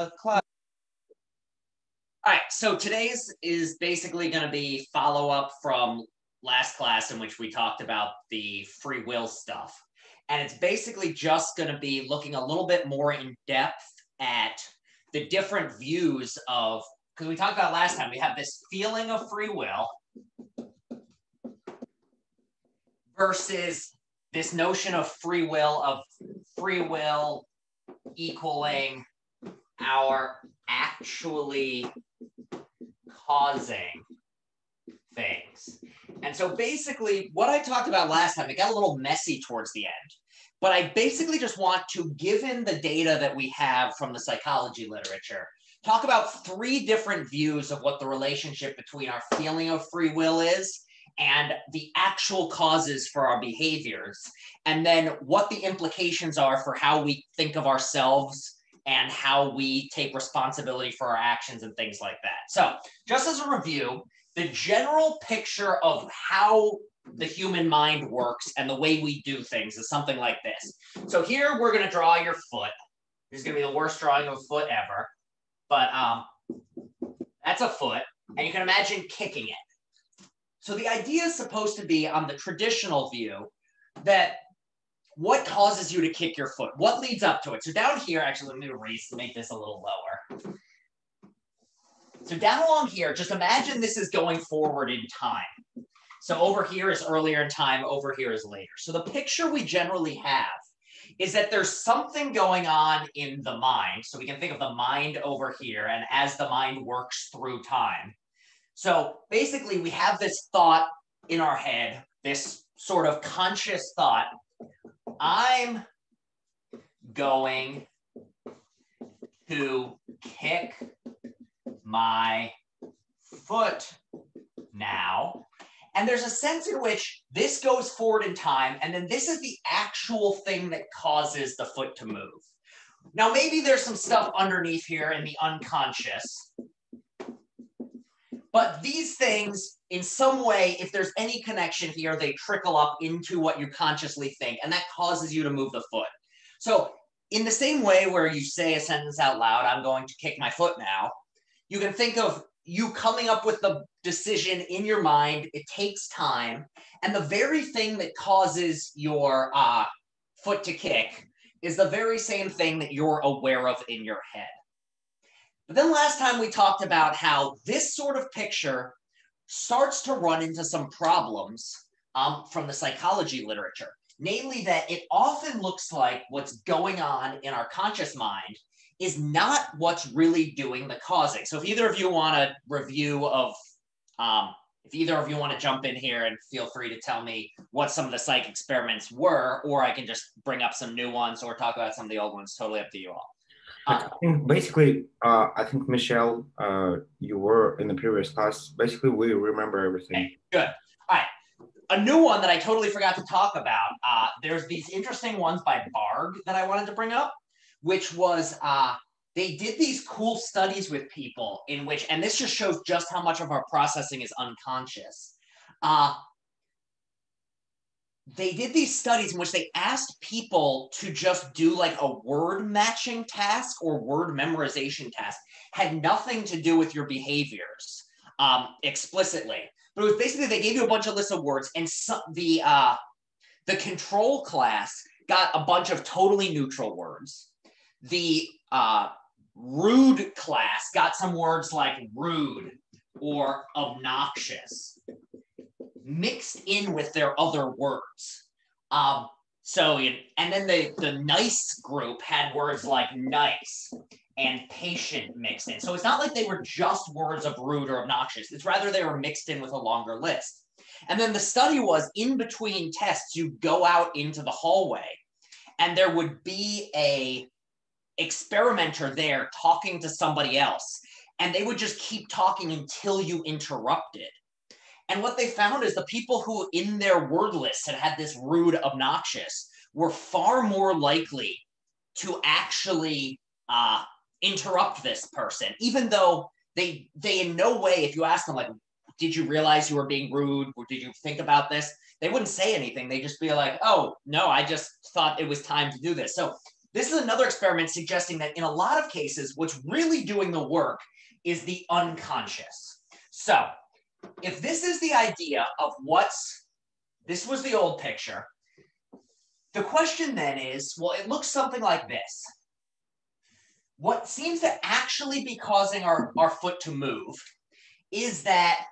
Class. All right, so today's is basically going to be follow-up from last class in which we talked about the free will stuff. And it's basically just going to be looking a little bit more in depth at the different views of, because we talked about last time, we have this feeling of free will versus this notion of free will equaling our actually causing things. And so basically what I talked about last time, it got a little messy towards the end, but I basically just want to, given the data that we have from the psychology literature, talk about three different views of what the relationship between our feeling of free will is and the actual causes for our behaviors, and then what the implications are for how we think of ourselves and how we take responsibility for our actions and things like that. So just as a review, the general picture of how the human mind works and the way we do things is something like this. So here we're going to draw your foot. This is going to be the worst drawing of a foot ever, but that's a foot, and you can imagine kicking it. So the idea is supposed to be, on the traditional view, that what causes you to kick your foot? What leads up to it? So down here, actually, let me erase to make this a little lower. So down along here, just imagine this is going forward in time. So over here is earlier in time, over here is later. So the picture we generally have is that there's something going on in the mind. So we can think of the mind over here, and as the mind works through time. So basically, we have this thought in our head, this sort of conscious thought. I'm going to kick my foot now. And there's a sense in which this goes forward in time, and then this is the actual thing that causes the foot to move. Now, maybe there's some stuff underneath here in the unconscious, but these things, in some way, if there's any connection here, they trickle up into what you consciously think, and that causes you to move the foot. So in the same way where you say a sentence out loud, I'm going to kick my foot now, you can think of you coming up with the decision in your mind. It takes time, and the very thing that causes your foot to kick is the very same thing that you're aware of in your head. But then last time we talked about how this sort of picture starts to run into some problems from the psychology literature, namely that it often looks like what's going on in our conscious mind is not what's really doing the causing. So if either of you want a review of, if either of you want to jump in here, and feel free to tell me what some of the psych experiments were, or I can just bring up some new ones or talk about some of the old ones, totally up to you all. I think basically, I think Michelle, you were in the previous class. Basically, we remember everything. Okay, good. All right. A new one that I totally forgot to talk about. There's these interesting ones by Barg that I wanted to bring up, which was they did these cool studies with people in which, and this just shows just how much of our processing is unconscious. They did these studies in which they asked people to just do like a word matching task or word memorization task. Had nothing to do with your behaviors explicitly. But it was basically, they gave you a bunch of lists of words, and the control class got a bunch of totally neutral words. The rude class got some words like rude or obnoxious mixed in with their other words. And then the nice group had words like nice and patient mixed in. So it's not like they were just words of rude or obnoxious. It's rather they were mixed in with a longer list. And then the study was, in between tests, you go out into the hallway, and there would be a experimenter there talking to somebody else, and they would just keep talking until you interrupted. And what they found is the people who in their word list had this rude, obnoxious, were far more likely to actually interrupt this person, even though they in no way, if you ask them, like, did you realize you were being rude, or did you think about this? They wouldn't say anything. They'd just be like, oh, no, I just thought it was time to do this. So this is another experiment suggesting that in a lot of cases, what's really doing the work is the unconscious. So if this is the idea of this was the old picture, the question then is, well, it looks something like this. What seems to actually be causing our foot to move is that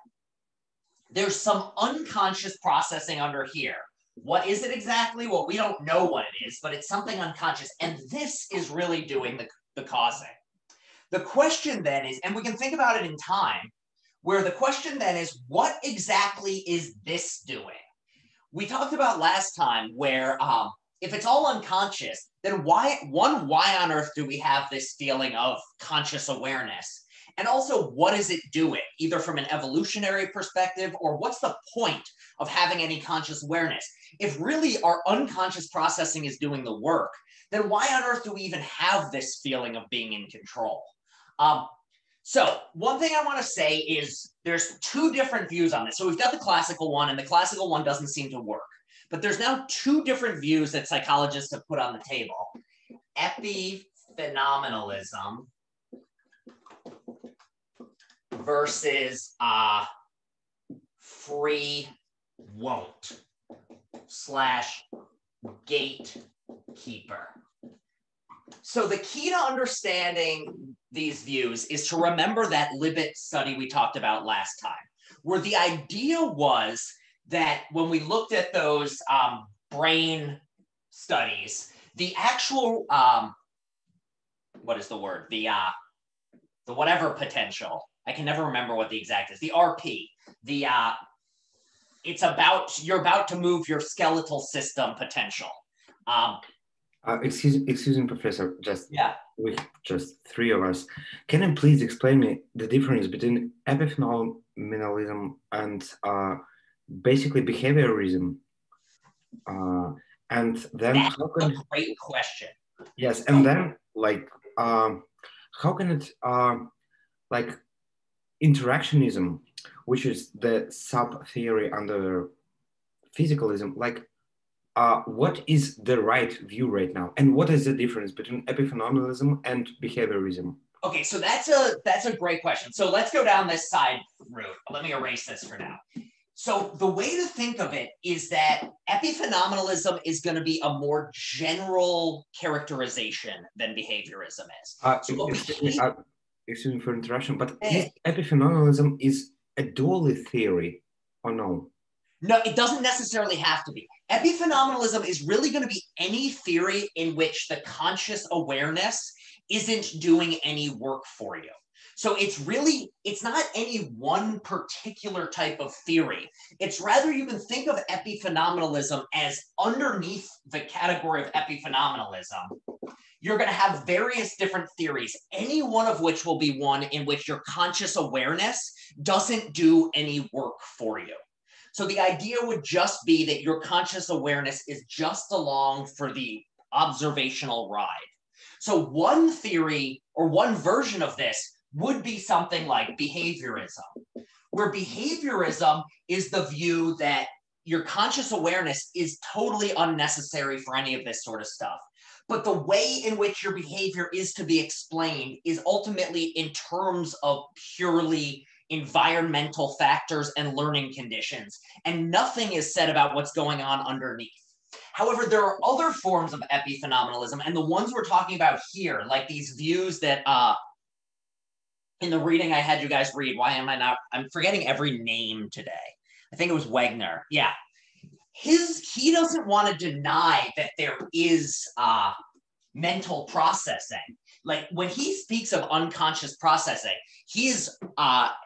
there's some unconscious processing under here. What is it exactly? Well, we don't know what it is, but it's something unconscious. And this is really doing the causing. The question then is, and we can think about it in time, where the question then is, what exactly is this doing? We talked about last time where if it's all unconscious, then why on earth do we have this feeling of conscious awareness? And also, what is it doing, either from an evolutionary perspective, or what's the point of having any conscious awareness? If really our unconscious processing is doing the work, then why on earth do we even have this feeling of being in control? So one thing I want to say is there's two different views on this. So we've got the classical one, and the classical one doesn't seem to work. But there's now two different views that psychologists have put on the table. Epi Phenomenalism versus free won't / gatekeeper. So the key to understanding these views is to remember that Libet study we talked about last time, where the idea was that when we looked at those brain studies, the actual, what is the word? The whatever potential, I can never remember what the exact is, the RP, you're about to move your skeletal system potential. Excuse me, Professor, we just three of us. Can you please explain me the difference between epiphenomenalism and basically behaviorism? And then that's a great question. Yes, and then how can it interactionism, which is the sub theory under physicalism, what is the right view right now, and what is the difference between epiphenomenalism and behaviorism? Okay, so that's a great question. So let's go down this side route. Let me erase this for now. So the way to think of it is that epiphenomenalism is going to be a more general characterization than behaviorism is. Excuse me for interruption, but epiphenomenalism is a dual theory or no? No, it doesn't necessarily have to be. Epiphenomenalism is really going to be any theory in which the conscious awareness isn't doing any work for you. So it's not any one particular type of theory. It's rather, you can think of epiphenomenalism as underneath the category of epiphenomenalism. You're going to have various different theories, any one of which will be one in which your conscious awareness doesn't do any work for you. So the idea would just be that your conscious awareness is just along for the observational ride. So one theory or one version of this would be something like behaviorism, where behaviorism is the view that your conscious awareness is totally unnecessary for any of this sort of stuff. But the way in which your behavior is to be explained is ultimately in terms of purely environmental factors and learning conditions, and nothing is said about what's going on underneath. However, there are other forms of epiphenomenalism, and the ones we're talking about here, like these views that in the reading I had you guys read, I'm forgetting every name today. I think it was Wagner. Yeah. He doesn't want to deny that there is mental processing. Like when he speaks of unconscious processing, he's,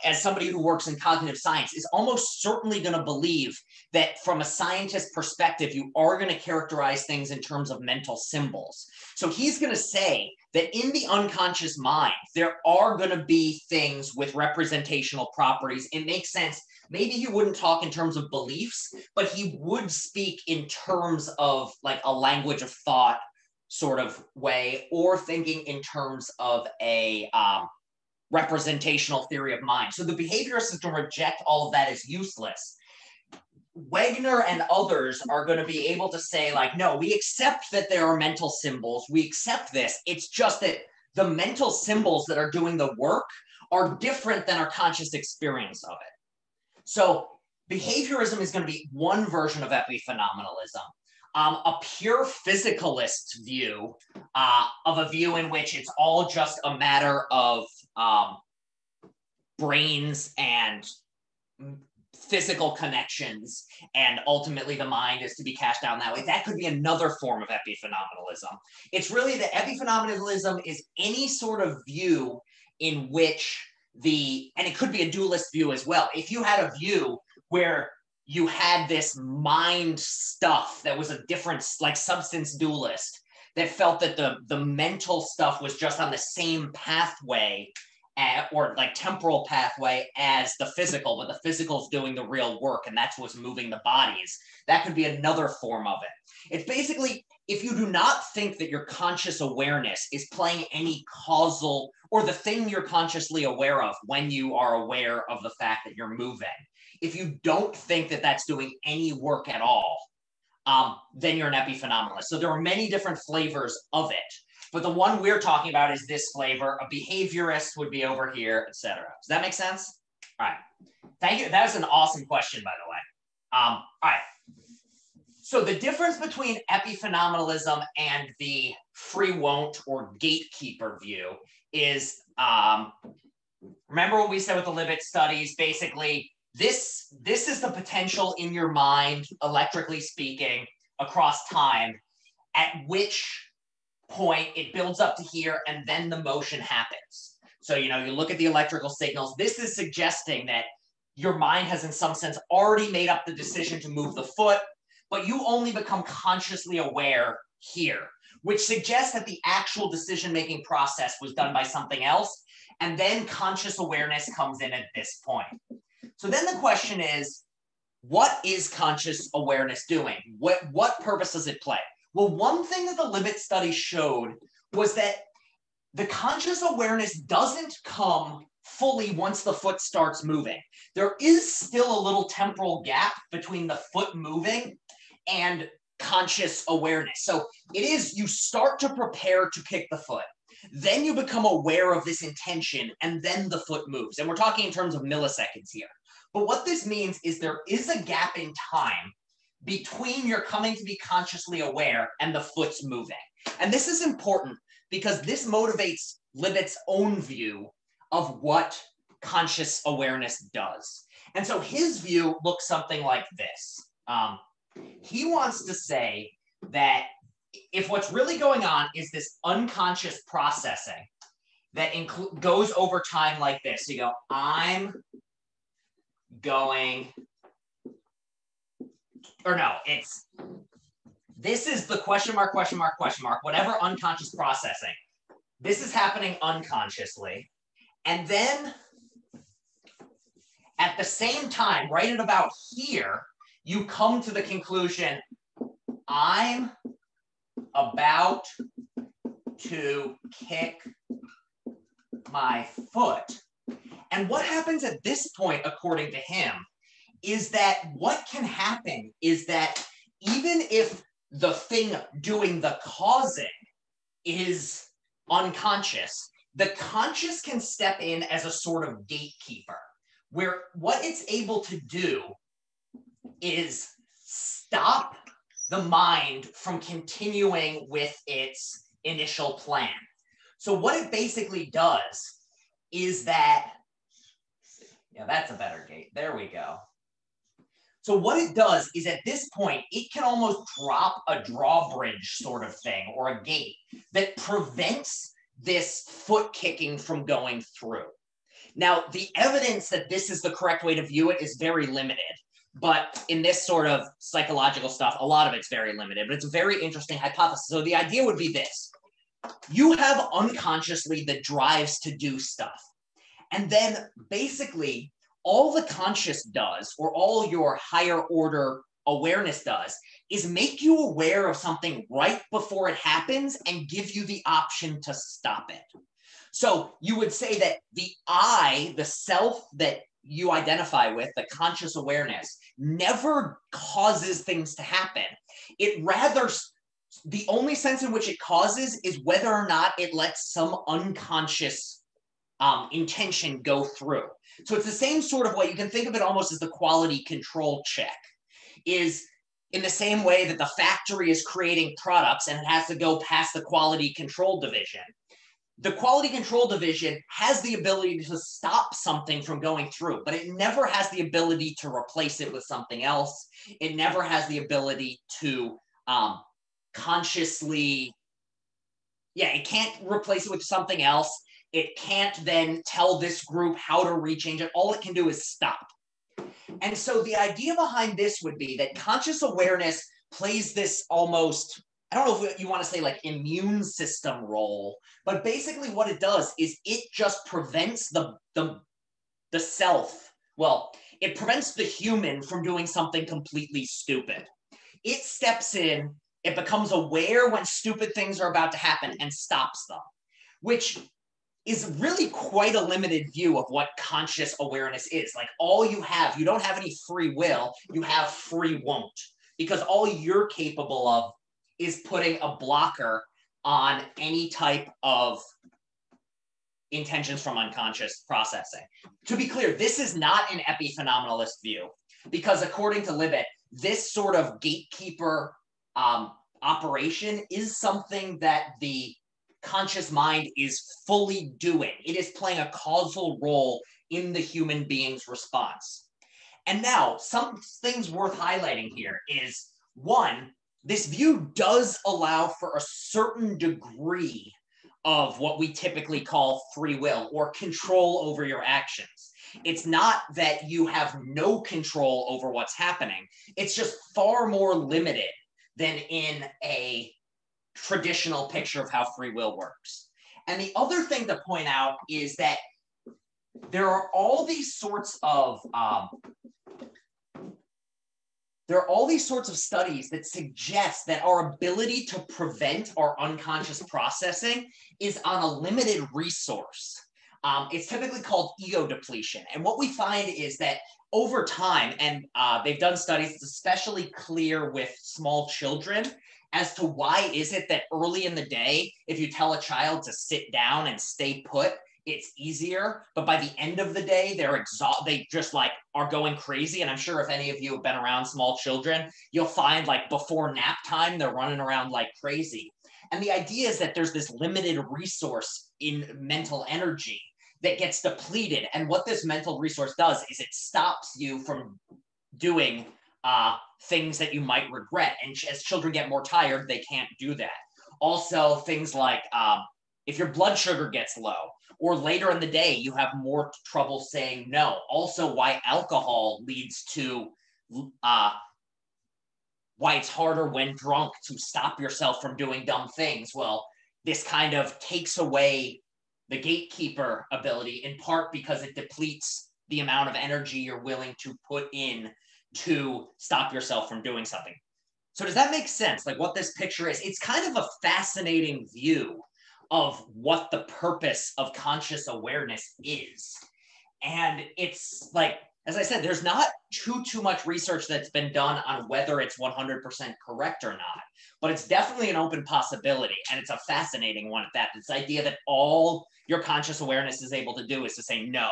as somebody who works in cognitive science, is almost certainly going to believe that from a scientist perspective, you are going to characterize things in terms of mental symbols. So he's going to say that in the unconscious mind, there are going to be things with representational properties. It makes sense. Maybe he wouldn't talk in terms of beliefs, but he would speak in terms of like a language of thought sort of way, or thinking in terms of a representational theory of mind. So the behaviorist is going to reject all of that as useless. Wegner and others are going to be able to say, like, no, we accept that there are mental symbols. We accept this. It's just that the mental symbols that are doing the work are different than our conscious experience of it. So behaviorism is going to be one version of epiphenomenalism. A pure physicalist view of a view in which it's all just a matter of brains and physical connections, and ultimately the mind is to be cashed down that way. That could be another form of epiphenomenalism. It's really that epiphenomenalism is any sort of view in which and it could be a dualist view as well. If you had a view where you had this mind stuff that was a different, like substance dualist, that felt that the mental stuff was just on the same pathway or like temporal pathway as the physical, but the physical's doing the real work, and that's what's moving the bodies. That could be another form of it. It's basically, if you do not think that your conscious awareness is playing any causal, or the thing you're consciously aware of when you are aware of the fact that you're moving, if you don't think that that's doing any work at all, then you're an epiphenomenalist. So there are many different flavors of it. But the one we're talking about is this flavor. A behaviorist would be over here, etc. Does that make sense? All right. Thank you. That was an awesome question, by the way. All right. So the difference between epiphenomenalism and the free won't or gatekeeper view is, remember what we said with the Libet studies? Basically, this is the potential in your mind, electrically speaking, across time, at which point it builds up to here and then the motion happens. So, you look at the electrical signals. This is suggesting that your mind has in some sense already made up the decision to move the foot, but you only become consciously aware here, which suggests that the actual decision-making process was done by something else, and then conscious awareness comes in at this point. So then the question is, what is conscious awareness doing? What purpose does it play? Well, one thing that the Libet study showed was that the conscious awareness doesn't come fully once the foot starts moving. There is still a little temporal gap between the foot moving and conscious awareness. So it is, you start to prepare to kick the foot. Then you become aware of this intention, and then the foot moves. And we're talking in terms of milliseconds here. But what this means is there is a gap in time between your coming to be consciously aware and the foot's moving. And this is important because this motivates Libet's own view of what conscious awareness does. And so his view looks something like this. He wants to say that if what's really going on is this unconscious processing that goes over time like this, so you go, I'm going, or no, this is the question mark, whatever unconscious processing. This is happening unconsciously. And then at the same time, right at about here, you come to the conclusion, I'm about to kick my foot. And what happens at this point, according to him, is that what can happen is that even if the thing doing the causing is unconscious, the conscious can step in as a sort of gatekeeper, where what it's able to do is stop the mind from continuing with its initial plan. So what it basically does is that, yeah, that's a better gate. There we go. So what it does is at this point, it can almost drop a drawbridge sort of thing or a gate that prevents this foot kicking from going through. Now, the evidence that this is the correct way to view it is very limited. But in this sort of psychological stuff, a lot of it's very limited, but it's a very interesting hypothesis. So the idea would be this. You have unconsciously the drives to do stuff. And then basically all the conscious does, or all your higher order awareness does, is make you aware of something right before it happens and give you the option to stop it. So you would say that the I, the self that you identify with, the conscious awareness, never causes things to happen. It rather, the only sense in which it causes is whether or not it lets some unconscious intention go through. So it's the same sort of way. You can think of it almost as the quality control check, is in the same way that the factory is creating products and it has to go past the quality control division. The quality control division has the ability to stop something from going through, but it never has the ability to replace it with something else. It never has the ability to consciously, it can't replace it with something else. It can't then tell this group how to rechange it. All it can do is stop. And so the idea behind this would be that conscious awareness plays this almost, I don't know if you want to say like immune system role, but basically what it does is it just prevents the self. Well, it prevents the human from doing something completely stupid. It steps in, it becomes aware when stupid things are about to happen and stops them, which is really quite a limited view of what conscious awareness is. Like all you have, you don't have any free will, you have free won't, because all you're capable of is putting a blocker on any type of intentions from unconscious processing. To be clear, this is not an Epi Phenomenalist view, because according to Libet, this sort of gatekeeper operation is something that the conscious mind is fully doing. It is playing a causal role in the human being's response. And now, some things worth highlighting here is, one, this view does allow for a certain degree of what we typically call free will or control over your actions. It's not that you have no control over what's happening. It's just far more limited than in a traditional picture of how free will works. And the other thing to point out is that there are all these sorts of studies that suggest that our ability to prevent our unconscious processing is on a limited resource. It's typically called ego depletion. And what we find is that over time, and they've done studies, it's especially clear with small children, as to why is it that early in the day, if you tell a child to sit down and stay put, it's easier. But by the end of the day, they're exhausted. They just like are going crazy. And I'm sure if any of you have been around small children, you'll find like before nap time, they're running around like crazy. And the idea is that there's this limited resource in mental energy that gets depleted. And what this mental resource does is it stops you from doing things that you might regret. And as children get more tired, they can't do that. Also, things like if your blood sugar gets low, or later in the day, you have more trouble saying no. Also, why alcohol leads to, why it's harder when drunk to stop yourself from doing dumb things. Well, this kind of takes away the gatekeeper ability, in part because it depletes the amount of energy you're willing to put in to stop yourself from doing something. So does that make sense? Like what this picture is? It's kind of a fascinating view of what the purpose of conscious awareness is. And it's like, as I said, there's not too much research that's been done on whether it's 100% correct or not, but it's definitely an open possibility. And it's a fascinating one at that. This idea that all your conscious awareness is able to do is to say no.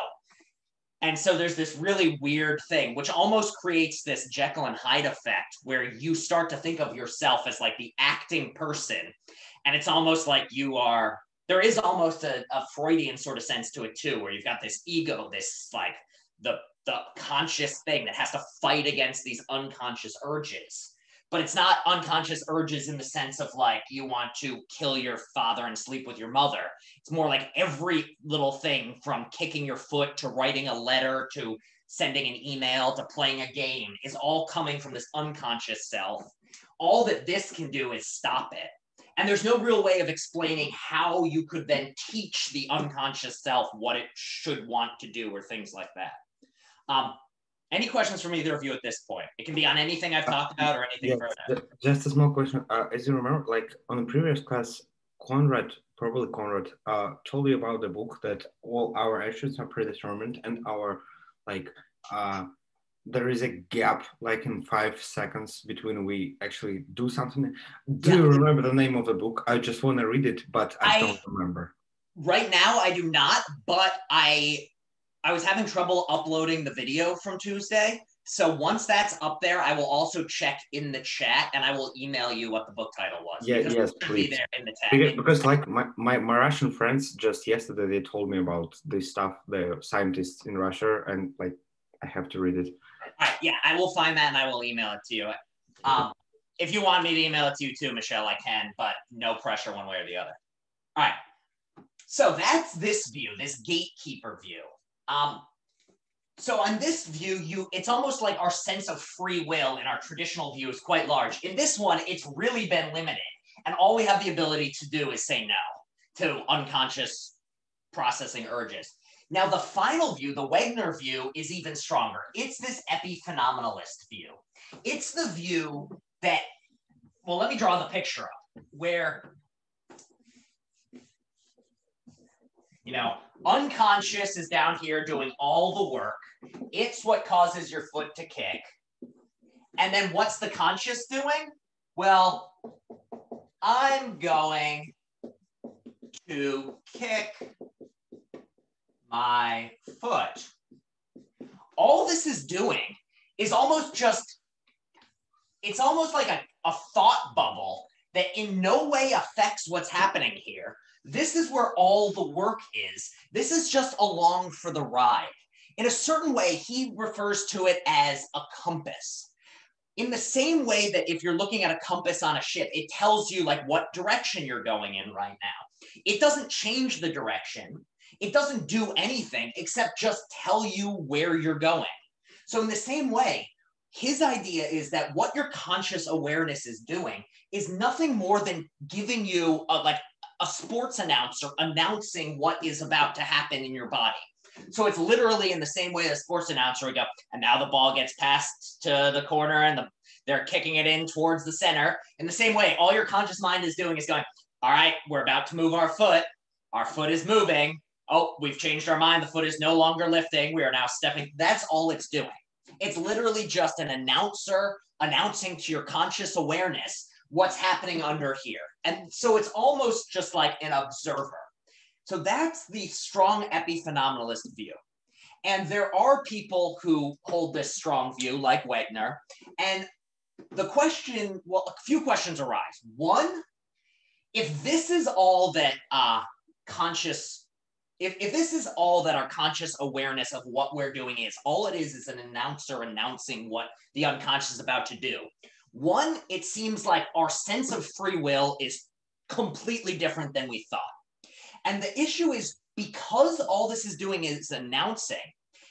And so there's this really weird thing, which almost creates this Jekyll and Hyde effect, where you start to think of yourself as like the acting person. And it's almost like you are, there is almost a Freudian sort of sense to it too, where you've got this ego, this like the conscious thing that has to fight against these unconscious urges. But it's not unconscious urges in the sense of like you want to kill your father and sleep with your mother. It's more like every little thing from kicking your foot to writing a letter to sending an email to playing a game is all coming from this unconscious self. All that this can do is stop it. And there's no real way of explaining how you could then teach the unconscious self what it should want to do or things like that. Any questions from either of you at this point? It can be on anything I've talked about or anything further. Just a small question. As you remember, like on the previous class, Conrad told you about the book that all our actions are predetermined and our like there is a gap like in 5 seconds between we actually do something. Do you remember the name of the book? I just want to read it, but I don't remember. Right now, I do not, but I was having trouble uploading the video from Tuesday. So once that's up there, I will also check in the chat and I will email you what the book title was. Yeah, yes, please. Be there in the tag. Because like my Russian friends just yesterday, they told me about this stuff, the scientists in Russia, and like I have to read it. All right, yeah, I will find that and I will email it to you. If you want me to email it to you too, Michelle, I can, but no pressure one way or the other. All right. So that's this view, this gatekeeper view. So on this view, it's almost like our sense of free will in our traditional view is quite large. In this one, it's really been limited. And all we have the ability to do is say no to unconscious processing urges. Now, the final view, the Wegner view, is even stronger. It's this Epi Phenomenalist view. It's the view that, well, let me draw the picture up, where, you know, unconscious is down here doing all the work. It's what causes your foot to kick. And then what's the conscious doing? Well, I'm going to kick my foot. All this is doing is almost just, it's almost like a thought bubble that in no way affects what's happening here. This is where all the work is. This is just along for the ride. In a certain way, he refers to it as a compass. In the same way that if you're looking at a compass on a ship, it tells you like what direction you're going in right now. It doesn't change the direction. It doesn't do anything except just tell you where you're going. So in the same way, his idea is that what your conscious awareness is doing is nothing more than giving you a sports announcer announcing what is about to happen in your body. So it's literally in the same way the sports announcer would go, and now the ball gets passed to the corner and they're kicking it in towards the center. In the same way, all your conscious mind is doing is going, all right, we're about to move our foot. Our foot is moving. Oh, we've changed our mind. The foot is no longer lifting. We are now stepping. That's all it's doing. It's literally just an announcer announcing to your conscious awareness what's happening under here. And so it's almost just like an observer. So that's the strong epiphenomenalist view. And there are people who hold this strong view, like Wegner. And the question, well, a few questions arise. One, if this is all that if this is all that our conscious awareness of what we're doing is, all it is an announcer announcing what the unconscious is about to do. One, it seems like our sense of free will is completely different than we thought. And the issue is because all this is doing is announcing,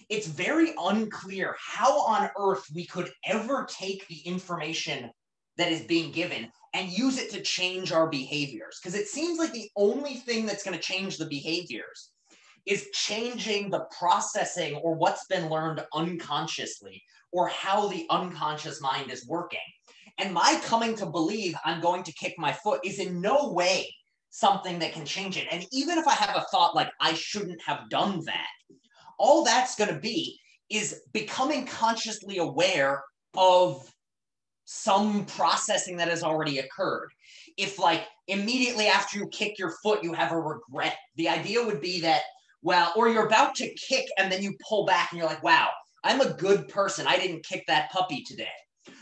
it's very unclear how on earth we could ever take the information that is being given and use it to change our behaviors. Because it seems like the only thing that's going to change the behaviors is changing the processing or what's been learned unconsciously or how the unconscious mind is working. And my coming to believe I'm going to kick my foot is in no way something that can change it. And even if I have a thought like I shouldn't have done that, all that's going to be is becoming consciously aware of some processing that has already occurred. If like immediately after you kick your foot, you have a regret, the idea would be that, well, or you're about to kick and then you pull back and you're like, wow, I'm a good person. I didn't kick that puppy today.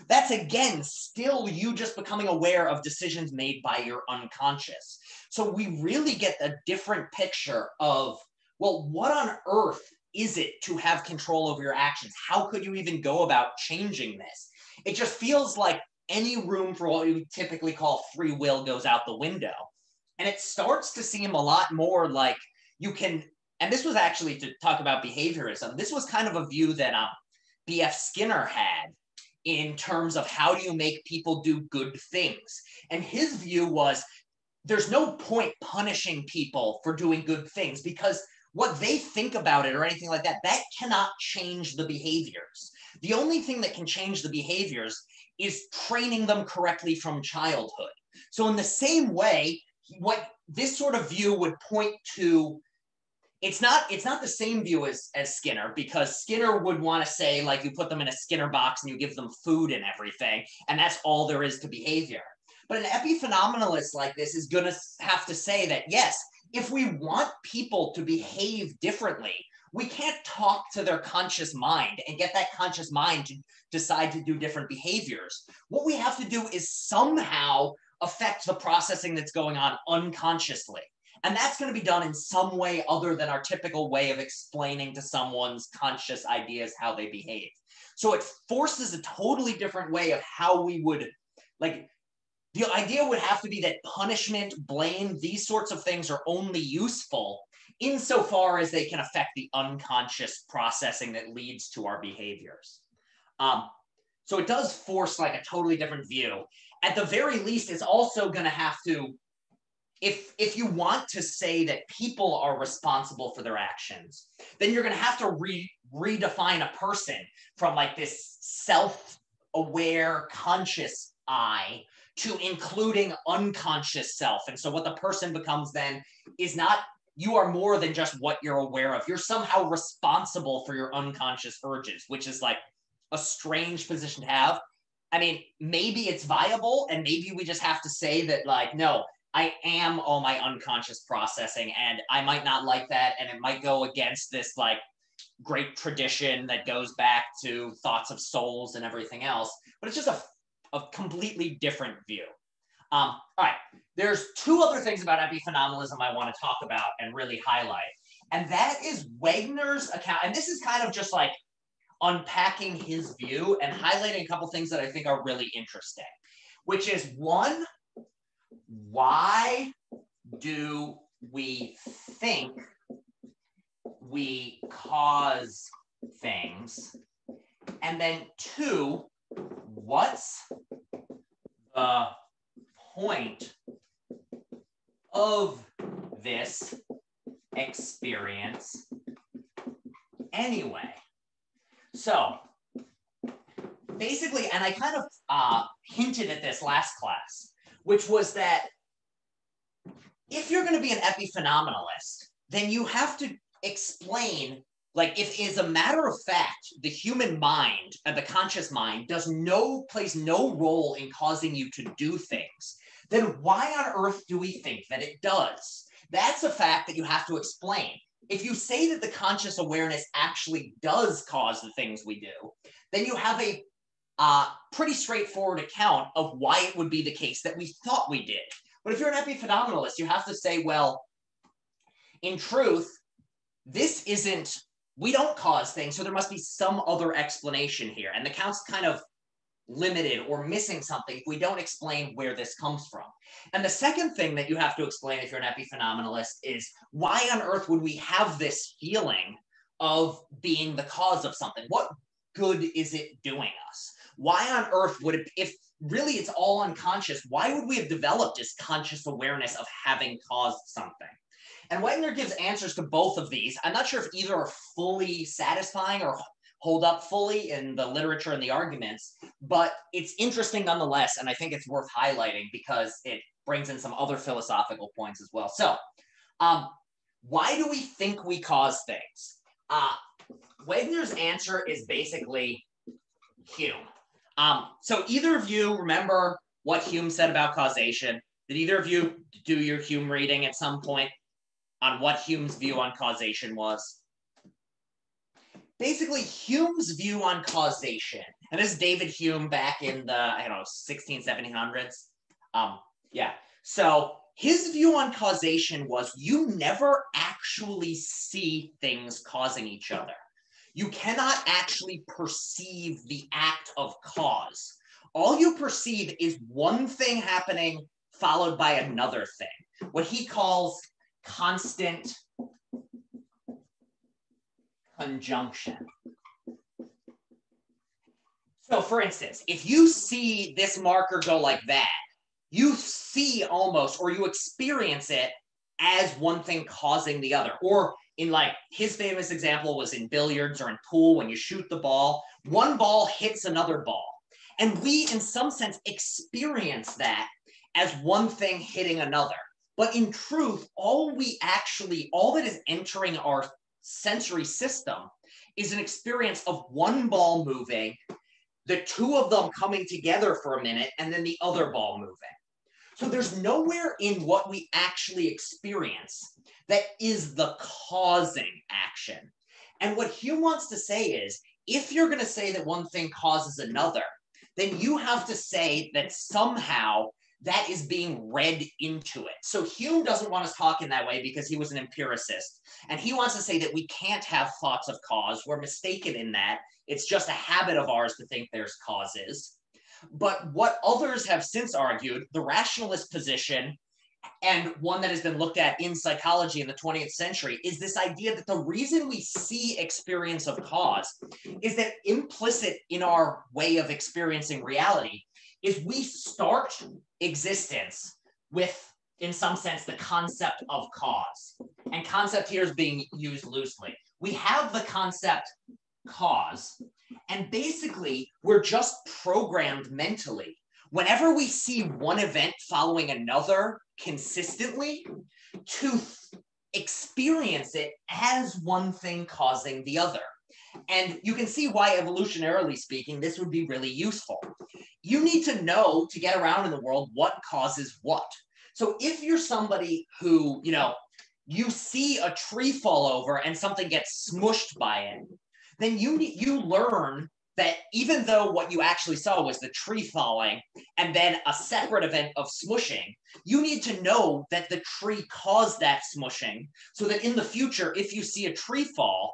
That's again, still you just becoming aware of decisions made by your unconscious. So we really get a different picture of, well, what on earth is it to have control over your actions? How could you even go about changing this? It just feels like any room for what we typically call free will goes out the window. And it starts to seem a lot more like you can, and this was actually to talk about behaviorism. This was kind of a view that B.F. Skinner had in terms of how do you make people do good things. And his view was there's no point punishing people for doing good things because what they think about it or anything like that, that cannot change the behaviors. The only thing that can change the behaviors is training them correctly from childhood. So in the same way, what this sort of view would point to it's not the same view as Skinner, because Skinner would want to say, like, you put them in a Skinner box and you give them food and everything, and that's all there is to behavior. But an epiphenomenalist like this is going to have to say that, yes, if we want people to behave differently, we can't talk to their conscious mind and get that conscious mind to decide to do different behaviors. What we have to do is somehow affect the processing that's going on unconsciously. And that's going to be done in some way other than our typical way of explaining to someone's conscious ideas how they behave. So it forces a totally different way of how we would, like, the idea would have to be that punishment, blame, these sorts of things are only useful insofar as they can affect the unconscious processing that leads to our behaviors. So it does force like a totally different view. At the very least, it's also going to have to, if you want to say that people are responsible for their actions, then you're going to have to redefine a person from like this self-aware, conscious I to including unconscious self. And so what the person becomes then is not, you are more than just what you're aware of. You're somehow responsible for your unconscious urges, which is like a strange position to have. I mean, maybe it's viable, and maybe we just have to say that, like, no, I am all my unconscious processing, and I might not like that, and it might go against this like great tradition that goes back to thoughts of souls and everything else. But it's just a completely different view. All right, there's two other things about epiphenomenalism I want to talk about and really highlight. And that is Wagner's account. And this is kind of just like unpacking his view and highlighting a couple things that I think are really interesting, which is one, why do we think we cause things? And then two, what's the point of this experience anyway? So basically, and I kind of hinted at this last class, which was that if you're going to be an epiphenomenalist, then you have to explain, like, if as a matter of fact, the human mind and the conscious mind plays no role in causing you to do things, then why on earth do we think that it does? That's a fact that you have to explain. If you say that the conscious awareness actually does cause the things we do, then you have a pretty straightforward account of why it would be the case that we thought we did. But if you're an epiphenomenalist, you have to say, well, in truth, this isn't, we don't cause things, so there must be some other explanation here. And the account's kind of limited or missing something if we don't explain where this comes from. And the second thing that you have to explain if you're an epiphenomenalist is, why on earth would we have this feeling of being the cause of something? What good is it doing us? Why on earth would it, if really it's all unconscious, why would we have developed this conscious awareness of having caused something? And Wagner gives answers to both of these. I'm not sure if either are fully satisfying or hold up fully in the literature and the arguments, but it's interesting nonetheless, and I think it's worth highlighting because it brings in some other philosophical points as well. So, why do we think we cause things? Wagner's answer is basically Hume. So either of you remember what Hume said about causation? Did either of you do your Hume reading at some point on what Hume's view on causation was? Basically, Hume's view on causation, and this is David Hume back in the, I don't know, 1600s, 1700s. Yeah. So his view on causation was, you never actually see things causing each other. You cannot actually perceive the act of cause. All you perceive is one thing happening followed by another thing, what he calls constant conjunction. So for instance, if you see this marker go like that, you see almost, or you experience it as one thing causing the other. Or in, like, his famous example was in billiards or in pool, when you shoot the ball, one ball hits another ball. And we, in some sense, experience that as one thing hitting another. But in truth, all that is entering our sensory system is an experience of one ball moving, the two of them coming together for a minute, and then the other ball moving. So there's nowhere in what we actually experience that is the causing action. And what Hume wants to say is, if you're going to say that one thing causes another, then you have to say that somehow that is being read into it. So Hume doesn't want us talking that way because he was an empiricist. And he wants to say that we can't have thoughts of cause. We're mistaken in that. It's just a habit of ours to think there's causes. But what others have since argued, the rationalist position, and one that has been looked at in psychology in the 20th century, is this idea that the reason we see experience of cause is that implicit in our way of experiencing reality is we start existence with, in some sense, the concept of cause. And concept here is being used loosely. We have the concept cause, and basically we're just programmed mentally. Whenever we see one event following another consistently, to experience it as one thing causing the other. And you can see why, evolutionarily speaking, this would be really useful. You need to know, to get around in the world, what causes what. So if you're somebody who, you see a tree fall over and something gets smushed by it, then you learn that even though what you actually saw was the tree falling and then a separate event of smushing, you need to know that the tree caused that smushing, so that in the future, if you see a tree fall,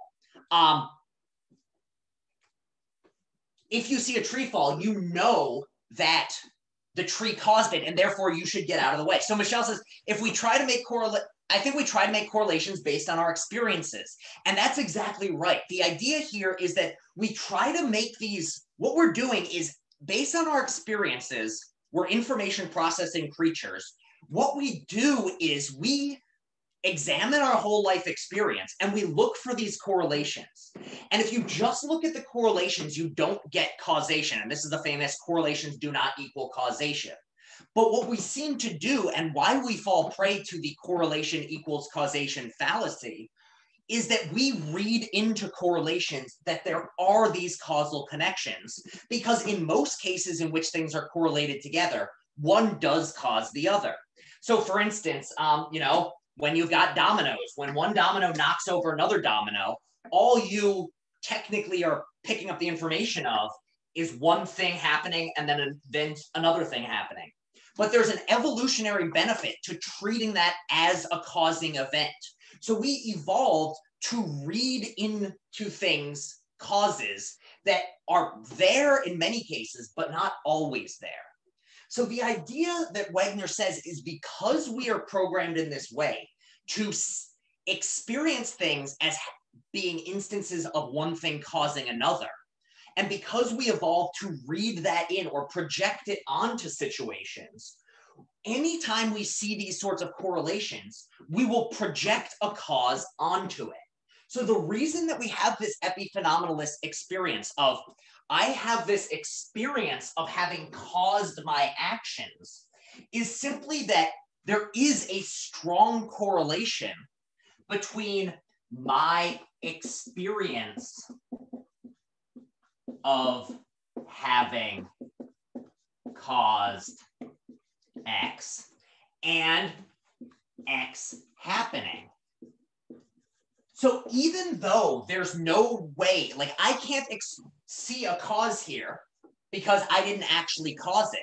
you know that the tree caused it, and therefore you should get out of the way. So Michelle says, if we try to make I think we try to make correlations based on our experiences. And that's exactly right. The idea here is that we try to make these, what we're doing is based on our experiences, we're information processing creatures. What we do is we examine our whole life experience and we look for these correlations. And if you just look at the correlations, you don't get causation. And this is the famous correlations do not equal causation. But what we seem to do, and why we fall prey to the correlation equals causation fallacy, is that we read into correlations that there are these causal connections, because in most cases in which things are correlated together, one does cause the other. So for instance, when you've got dominoes, when one domino knocks over another domino, all you technically are picking up the information of is one thing happening and then another thing happening. But there's an evolutionary benefit to treating that as a causing event. So we evolved to read into things causes that are there in many cases, but not always there. So the idea that Wagner says is because we are programmed in this way to experience things as being instances of one thing causing another, and because we evolved to read that in or project it onto situations, anytime we see these sorts of correlations, we will project a cause onto it. So the reason that we have this epiphenomenalist experience of, I have this experience of having caused my actions, is simply that there is a strong correlation between my experience of having caused X and X happening. So even though there's no way, like I can't see a cause here because I didn't actually cause it.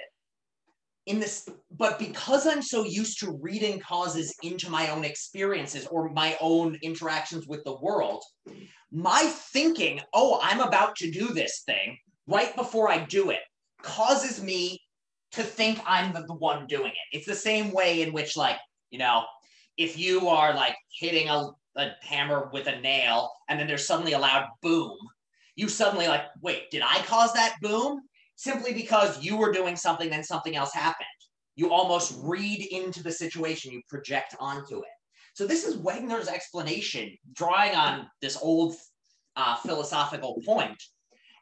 But because I'm so used to reading causes into my own experiences or my own interactions with the world, my thinking, oh, I'm about to do this thing right before I do it, causes me to think I'm the one doing it. It's the same way in which, like, if you are like hitting a hammer with a nail and then there's suddenly a loud boom, you suddenly like, wait, did I cause that boom? Simply because you were doing something, then something else happened. You almost read into the situation, you project onto it. So this is Wagner's explanation, drawing on this old philosophical point,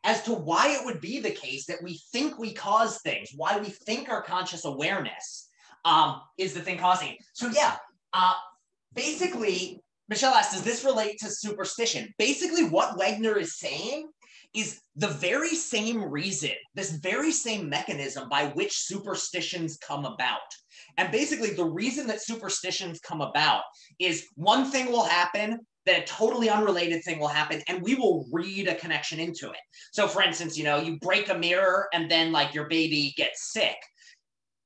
as to why it would be the case that we think we cause things, why we think our conscious awareness is the thing causing it. So yeah, basically, Michelle asked, does this relate to superstition? Basically, what Wegner is saying is the very same reason, this very same mechanism by which superstitions come about. And basically, the reason that superstitions come about is one thing will happen, then a totally unrelated thing will happen, and we will read a connection into it. So for instance, you break a mirror and then like your baby gets sick.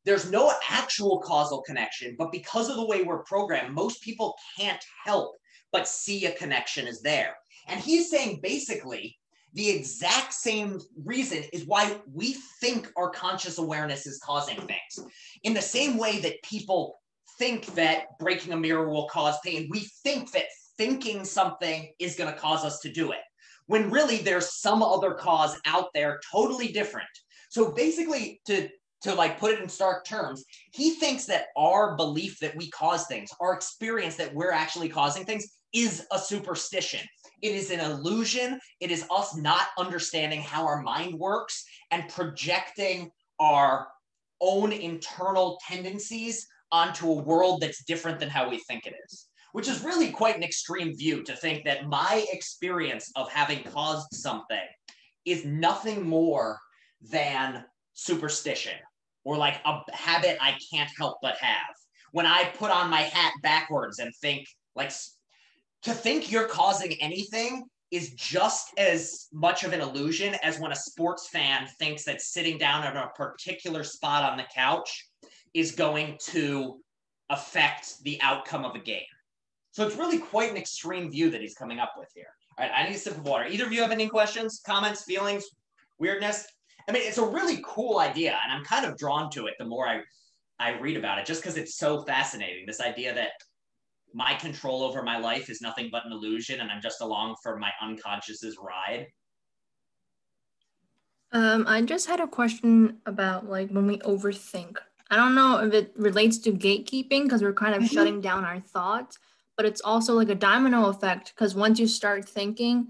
There's no actual causal connection, but because of the way we're programmed, most people can't help but see a connection is there. And he's saying basically the exact same reason is why we think our conscious awareness is causing things. In the same way that people think that breaking a mirror will cause pain, we think that thinking something is going to cause us to do it, when really there's some other cause out there totally different. So basically, to like put it in stark terms, he thinks that our belief that we cause things, our experience that we're actually causing things, is a superstition. It is an illusion. It is us not understanding how our mind works and projecting our own internal tendencies onto a world that's different than how we think it is, which is really quite an extreme view, to think that my experience of having caused something is nothing more than superstition, or like a habit I can't help but have. When I put on my hat backwards and think, like, to think you're causing anything is just as much of an illusion as when a sports fan thinks that sitting down in a particular spot on the couch is going to affect the outcome of a game. So it's really quite an extreme view that he's coming up with here. All right, I need a sip of water. Either of you have any questions, comments, feelings, weirdness? I mean, it's a really cool idea, and I'm kind of drawn to it the more I read about it, just because it's so fascinating. This idea that my control over my life is nothing but an illusion, and I'm just along for my unconscious's ride. I just had a question about like when we overthink. I don't know if it relates to gatekeeping because we're kind of shutting down our thoughts, but it's also like a domino effect because once you start thinking,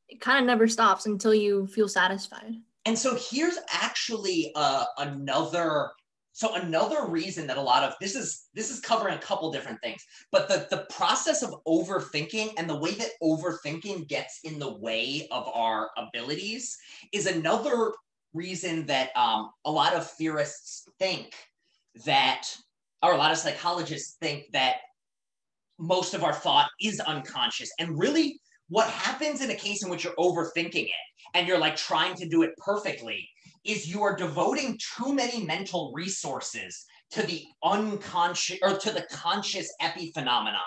it kind of never stops until you feel satisfied. And so here's actually another reason that a lot of this is covering a couple different things, but the process of overthinking and the way that overthinking gets in the way of our abilities is another reason that a lot of theorists think that, or a lot of psychologists think that most of our thought is unconscious. And really what happens in a case in which you're overthinking it and you're like trying to do it perfectly is you are devoting too many mental resources to the unconscious, or to the conscious epi phenomenon,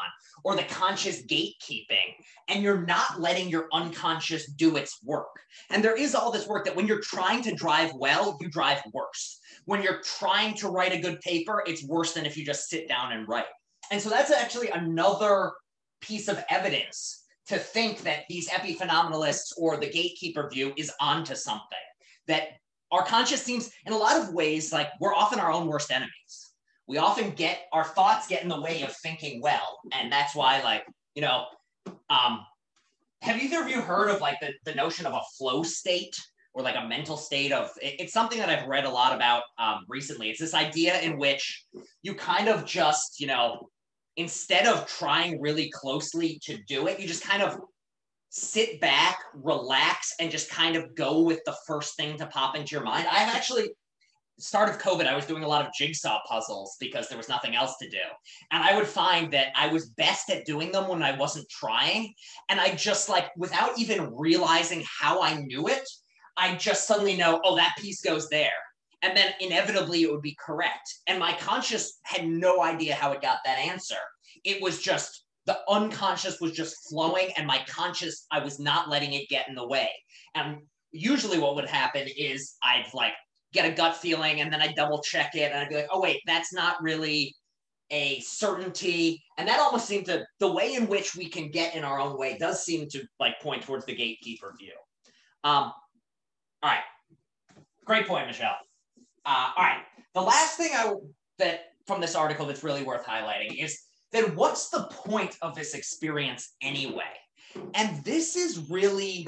or the conscious gatekeeping, and you're not letting your unconscious do its work. And there is all this work that when you're trying to drive well, you drive worse. When you're trying to write a good paper, it's worse than if you just sit down and write. And so that's actually another piece of evidence to think that these epiphenomenalists or the gatekeeper view is onto something. That our conscious seems, in a lot of ways, like we're often our own worst enemies. We often our thoughts get in the way of thinking well. And that's why, like, have either of you heard of like the notion of a flow state, or like a mental state of, it's something that I've read a lot about recently. It's this idea in which you kind of just, instead of trying really closely to do it, you just kind of sit back, relax, and just kind of go with the first thing to pop into your mind. I've actually, start of COVID, I was doing a lot of jigsaw puzzles because there was nothing else to do. And I would find that I was best at doing them when I wasn't trying. And I just like, without even realizing how I knew it, I just suddenly know, oh, that piece goes there. And then inevitably it would be correct. And my conscious had no idea how it got that answer. It was just, the unconscious was just flowing, and my conscious, I was not letting it get in the way. And usually what would happen is I'd like get a gut feeling, and then I'd double check it, and I'd be like, oh wait, that's not really a certainty. And that almost seemed to, the way in which we can get in our own way does seem to like point towards the gatekeeper view. All right, great point, Michelle. All right, the last thing that from this article that's really worth highlighting is then what's the point of this experience anyway? And this is really,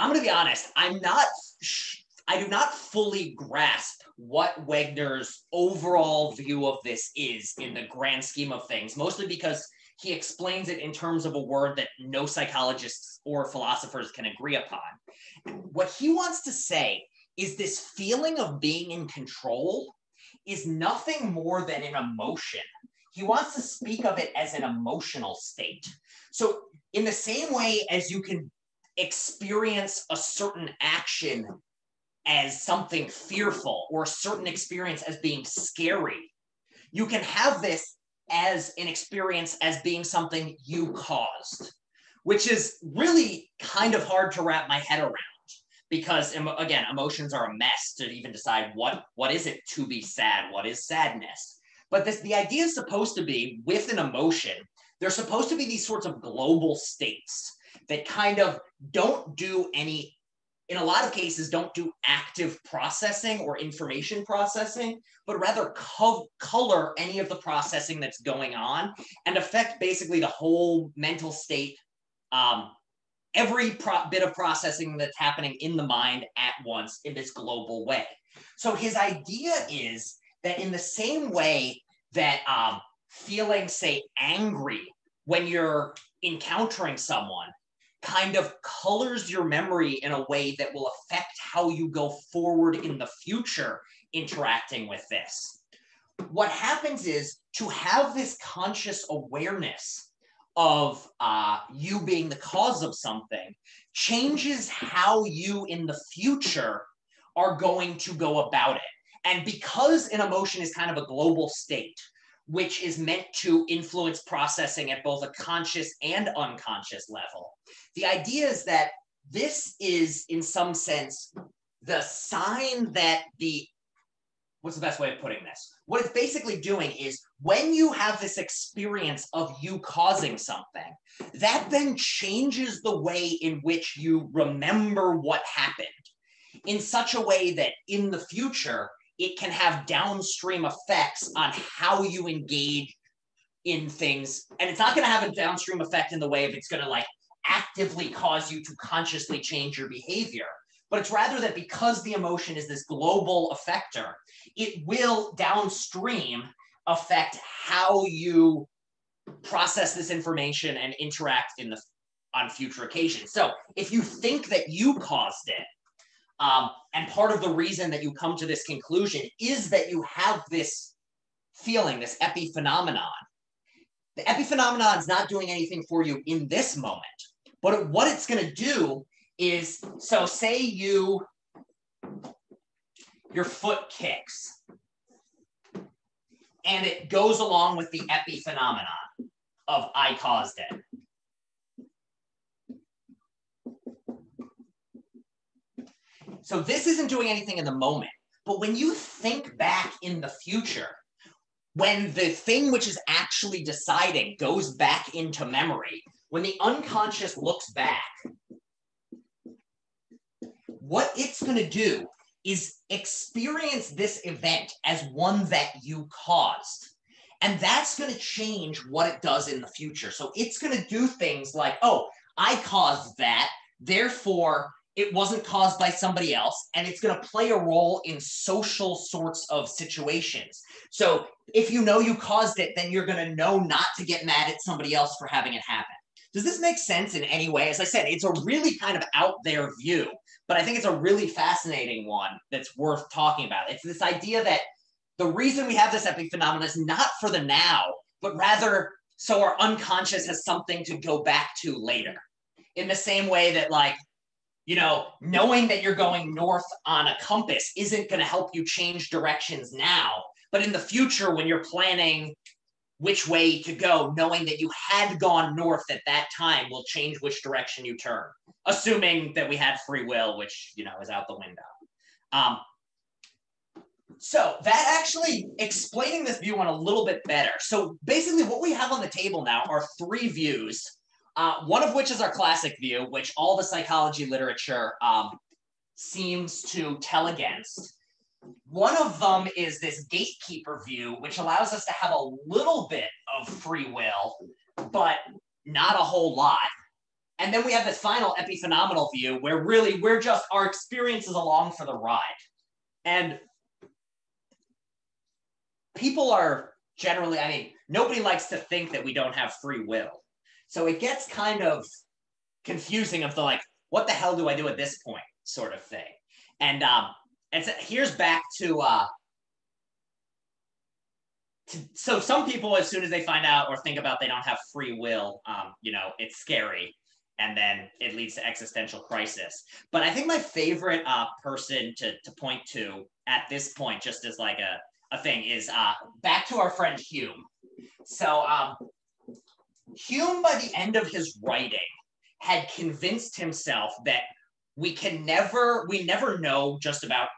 I'm going to be honest, I'm not I do not fully grasp what Wegner's overall view of this is in the grand scheme of things, mostly because he explains it in terms of a word that no psychologists or philosophers can agree upon. What he wants to say is this feeling of being in control is nothing more than an emotion. He wants to speak of it as an emotional state. So in the same way as you can experience a certain action as something fearful or a certain experience as being scary, you can have this as an experience as being something you caused, which is really kind of hard to wrap my head around because, again, emotions are a mess to even decide what is it to be sad, what is sadness. But the idea is supposed to be, with an emotion, there's supposed to be these sorts of global states that kind of don't do any, in a lot of cases, don't do active processing or information processing, but rather color any of the processing that's going on and affect basically the whole mental state, every bit of processing that's happening in the mind at once in this global way. So his idea is that in the same way that feeling, say, angry when you're encountering someone kind of colors your memory in a way that will affect how you go forward in the future interacting with this. What happens is to have this conscious awareness of you being the cause of something changes how you in the future are going to go about it. And because an emotion is kind of a global state, which is meant to influence processing at both a conscious and unconscious level, the idea is that this is, in some sense, the sign that what's the best way of putting this? What it's basically doing is when you have this experience of you causing something, that then changes the way in which you remember what happened in such a way that in the future, it can have downstream effects on how you engage in things. And it's not going to have a downstream effect in the way of it's going to like actively cause you to consciously change your behavior. But it's rather that because the emotion is this global effector, it will downstream affect how you process this information and interact on future occasions. So if you think that you caused it, and part of the reason that you come to this conclusion is that you have this feeling, this epiphenomenon. The epiphenomenon is not doing anything for you in this moment, but what it's going to do is, so say your foot kicks, and it goes along with the epiphenomenon of I caused it. So this isn't doing anything in the moment, but when you think back in the future, when the thing which is actually deciding goes back into memory, when the unconscious looks back, what it's going to do is experience this event as one that you caused. And that's going to change what it does in the future. So it's going to do things like, oh, I caused that, therefore it wasn't caused by somebody else, and it's going to play a role in social sorts of situations. So if you know you caused it, then you're going to know not to get mad at somebody else for having it happen. Does this make sense in any way? As I said, it's a really kind of out there view, but I think it's a really fascinating one that's worth talking about. It's this idea that the reason we have this epiphenomenon is not for the now, but rather so our unconscious has something to go back to later. In the same way that, like, you know, knowing that you're going north on a compass isn't going to help you change directions now, but in the future, when you're planning which way to go, knowing that you had gone north at that time will change which direction you turn, assuming that we had free will, which, you know, is out the window. So that actually explaining this view one a little bit better. So basically what we have on the table now are three views. One of which is our classic view, which all the psychology literature seems to tell against. One of them is this gatekeeper view, which allows us to have a little bit of free will, but not a whole lot. And then we have this final epiphenomenal view where really we're just, our experience is along for the ride. And people are generally, I mean, nobody likes to think that we don't have free will. So it gets kind of confusing of the like, what the hell do I do at this point sort of thing. And so here's back to so some people, as soon as they find out or think about they don't have free will, you know, it's scary. And then it leads to existential crisis. But I think my favorite person to point to at this point, just as like a thing, is back to our friend Hume. So Hume, by the end of his writing, had convinced himself that we never know just about,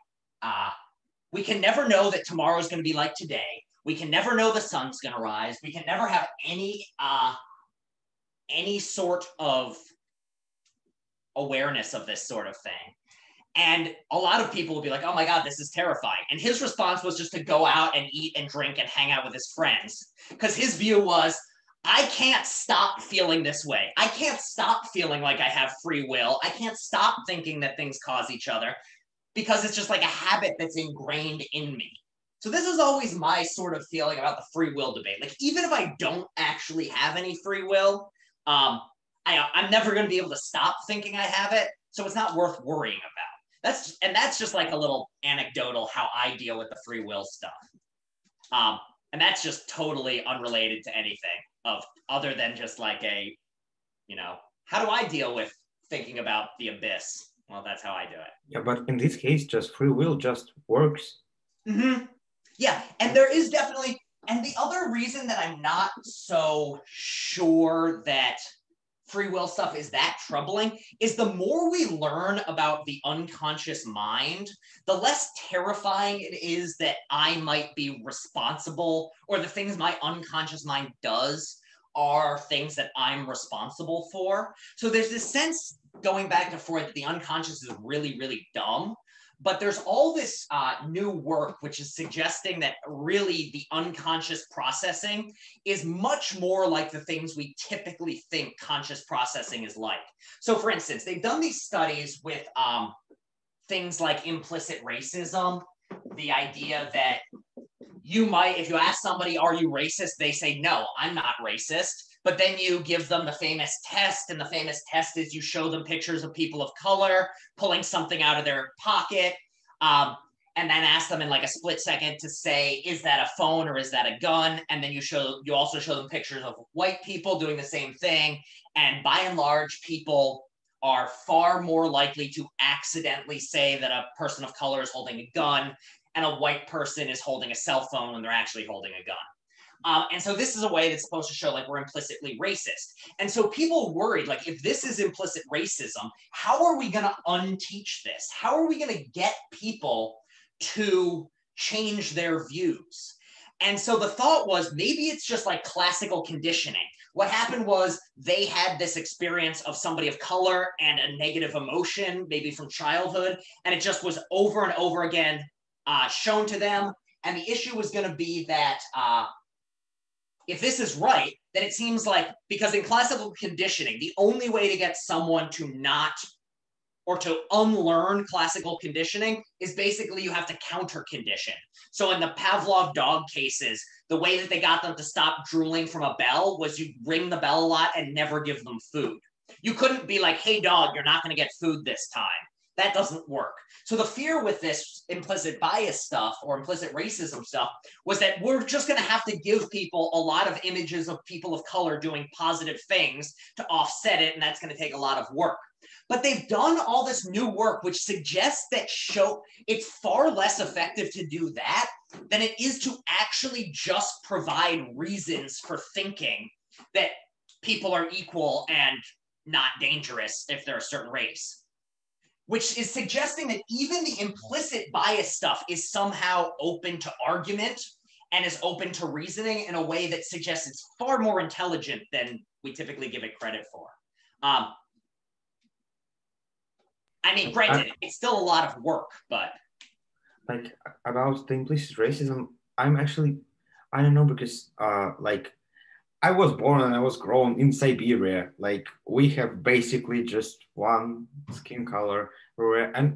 we can never know that tomorrow is going to be like today. We can never know the sun's going to rise. We can never have any sort of awareness of this sort of thing. And a lot of people will be like, oh my God, this is terrifying. And his response was just to go out and eat and drink and hang out with his friends. Because his view was, I can't stop feeling this way. I can't stop feeling like I have free will. I can't stop thinking that things cause each other because it's just like a habit that's ingrained in me. So this is always my sort of feeling about the free will debate. Like, even if I don't actually have any free will, I'm never going to be able to stop thinking I have it. So it's not worth worrying about. That's just like a little anecdotal how I deal with the free will stuff. And that's just totally unrelated to anything other than just like how do I deal with thinking about the abyss? Well, that's how I do it. Yeah, but in this case, just free will just works. Mm-hmm. Yeah, and there is definitely, and the other reason that I'm not so sure that free will stuff is that troubling is the more we learn about the unconscious mind, the less terrifying it is that I might be responsible, or the things my unconscious mind does are things that I'm responsible for. So there's this sense, going back to Freud, that the unconscious is really, really dumb. But there's all this new work which is suggesting that really the unconscious processing is much more like the things we typically think conscious processing is like. So for instance, they've done these studies with things like implicit racism, the idea that you might, if you ask somebody, are you racist? They say, no, I'm not racist. But then you give them the famous test, and the famous test is you show them pictures of people of color pulling something out of their pocket, and then ask them in like a split second to say, is that a phone or is that a gun? And then you also show them pictures of white people doing the same thing. And by and large, people are far more likely to accidentally say that a person of color is holding a gun and a white person is holding a cell phone when they're actually holding a gun. And so this is a way that's supposed to show like we're implicitly racist. And so people worried, like, if this is implicit racism, how are we going to unteach this? How are we going to get people to change their views? And so the thought was, maybe it's just like classical conditioning. What happened was they had this experience of somebody of color and a negative emotion, maybe from childhood, and it just was over and over again shown to them. And the issue was going to be that if this is right, then it seems like, because in classical conditioning, the only way to get someone to not, or to unlearn classical conditioning is basically you have to counter condition. So in the Pavlov dog cases, the way that they got them to stop drooling from a bell was you ring the bell a lot and never give them food. You couldn't be like, hey dog, you're not going to get food this time. That doesn't work. So the fear with this implicit bias stuff or implicit racism stuff was that we're just going to have to give people a lot of images of people of color doing positive things to offset it, and that's going to take a lot of work. But they've done all this new work which suggests that it's far less effective to do that than it is to actually just provide reasons for thinking that people are equal and not dangerous if they're a certain race, which is suggesting that even the implicit bias stuff is somehow open to argument and is open to reasoning in a way that suggests it's far more intelligent than we typically give it credit for. I mean, granted, it's still a lot of work, but... Like, about the implicit racism, I'm actually, I don't know, because, like, I was born and I was grown in Siberia. Like we have basically just one skin color, and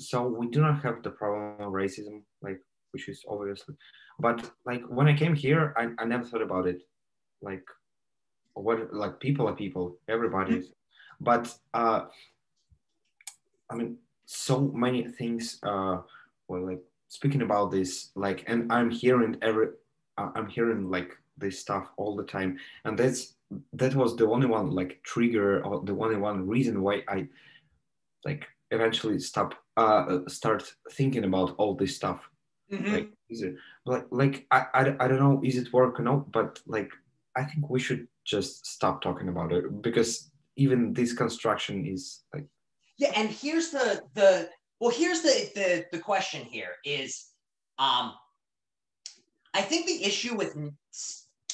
so we do not have the problem of racism, like which is obviously. But like when I came here, I never thought about it. Like what, like people are people, everybody is. But I mean, so many things. Well, like speaking about this, like, and I'm hearing like this stuff all the time, and that was the only one like trigger or the only one reason why I like eventually start thinking about all this stuff. Mm-hmm. Like, is it like I don't know, is it work or not? But like, I think we should just stop talking about it because even this construction is like. Yeah, and here's the question here is, I think the issue with,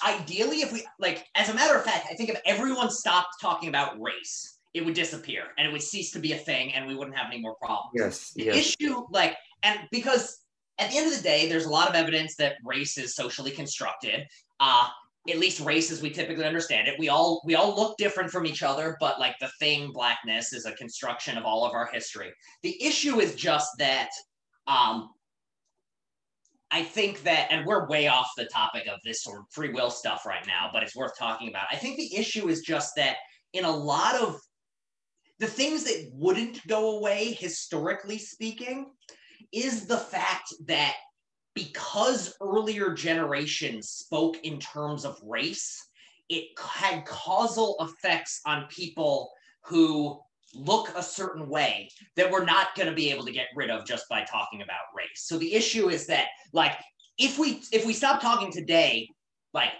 ideally, if we, like, as a matter of fact, I think if everyone stopped talking about race, it would disappear and it would cease to be a thing and we wouldn't have any more problems. Yes. The issue, like, and because at the end of the day, there's a lot of evidence that race is socially constructed. At least race as we typically understand it. We all look different from each other, but like the thing, blackness, is a construction of all of our history. The issue is just that I think that, and we're way off the topic of this sort of free will stuff right now, but it's worth talking about. I think the issue is just that in a lot of the things that wouldn't go away, historically speaking, is the fact that because earlier generations spoke in terms of race, it had causal effects on people who look a certain way that we're not going to be able to get rid of just by talking about race. So the issue is that, like, if we stop talking today, like,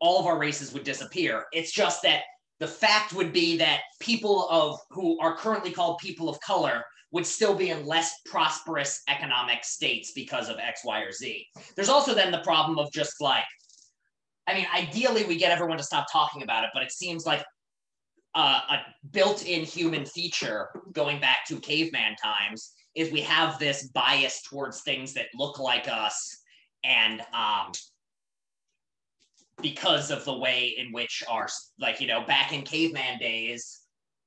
all of our races would disappear. It's just that the fact would be that people who are currently called people of color would still be in less prosperous economic states because of X, Y, or Z. There's also then the problem of just like, I mean, ideally we get everyone to stop talking about it, but it seems like a built-in human feature going back to caveman times is we have this bias towards things that look like us, and because of the way in which our, like, you know, back in caveman days,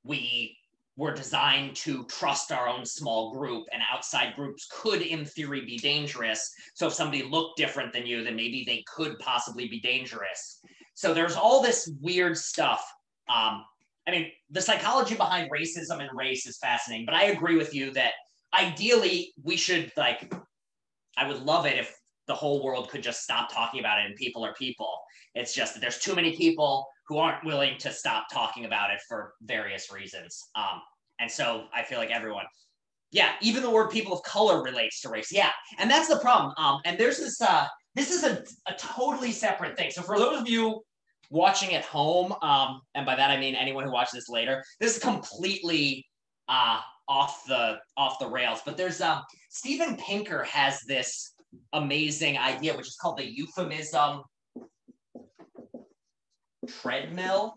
we were designed to trust our own small group, and outside groups could, in theory, be dangerous. So if somebody looked different than you, then maybe they could possibly be dangerous. So there's all this weird stuff. I mean, the psychology behind racism and race is fascinating, but I agree with you that ideally we should, like, I would love it if the whole world could just stop talking about it and people are people. It's just that there's too many people who aren't willing to stop talking about it for various reasons. And so I feel like everyone, yeah, even the word people of color relates to race. Yeah, and that's the problem. And there's this, this is a totally separate thing. So for those of you watching at home, and by that I mean anyone who watches this later, this is completely off the rails. But there's Steven Pinker has this amazing idea, which is called the euphemism treadmill.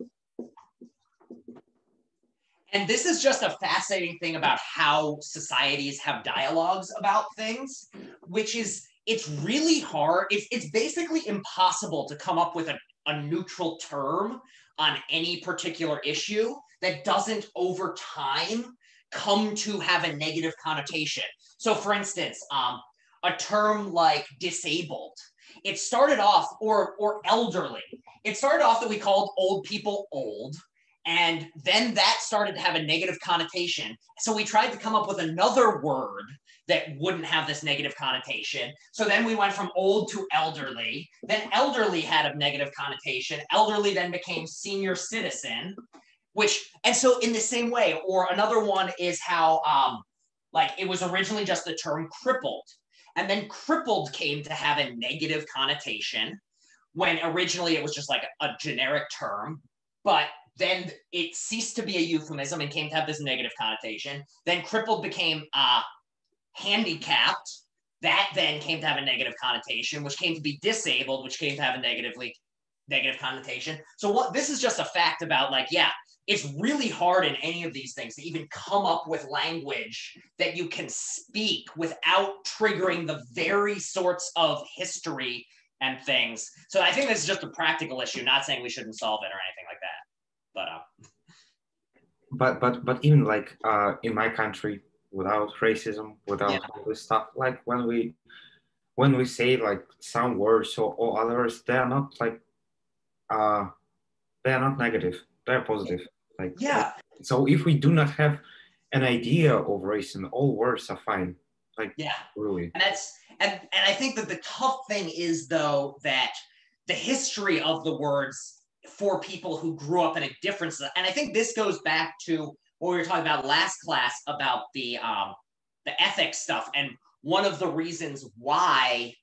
And this is just a fascinating thing about how societies have dialogues about things, which is, it's really hard. It's basically impossible to come up with a neutral term on any particular issue that doesn't over time come to have a negative connotation. So for instance, a term like disabled, it started off, or elderly, it started off that we called old people old, and then that started to have a negative connotation. So we tried to come up with another word that wouldn't have this negative connotation. So then we went from old to elderly. Then elderly had a negative connotation. Elderly then became senior citizen, and so in the same way, or another one is how, like, it was originally just the term crippled. And then crippled came to have a negative connotation when originally it was just like a generic term, but then it ceased to be a euphemism and came to have this negative connotation. Then crippled became handicapped. That then came to have a negative connotation, which came to be disabled, which came to have a negative connotation. So this is just a fact about, like, yeah, it's really hard in any of these things to even come up with language that you can speak without triggering the very sorts of history and things. So I think this is just a practical issue, not saying we shouldn't solve it or anything like that. But even like in my country, without racism, without all this stuff, like when we say like some words or others, they are not like they are not negative, they're positive. Like so if we do not have an idea of racism, all words are fine. Like really. And that's and I think that the tough thing is though that the history of the words for people who grew up in a different, and I think this goes back to what we were talking about last class about the ethics stuff, and one of the reasons why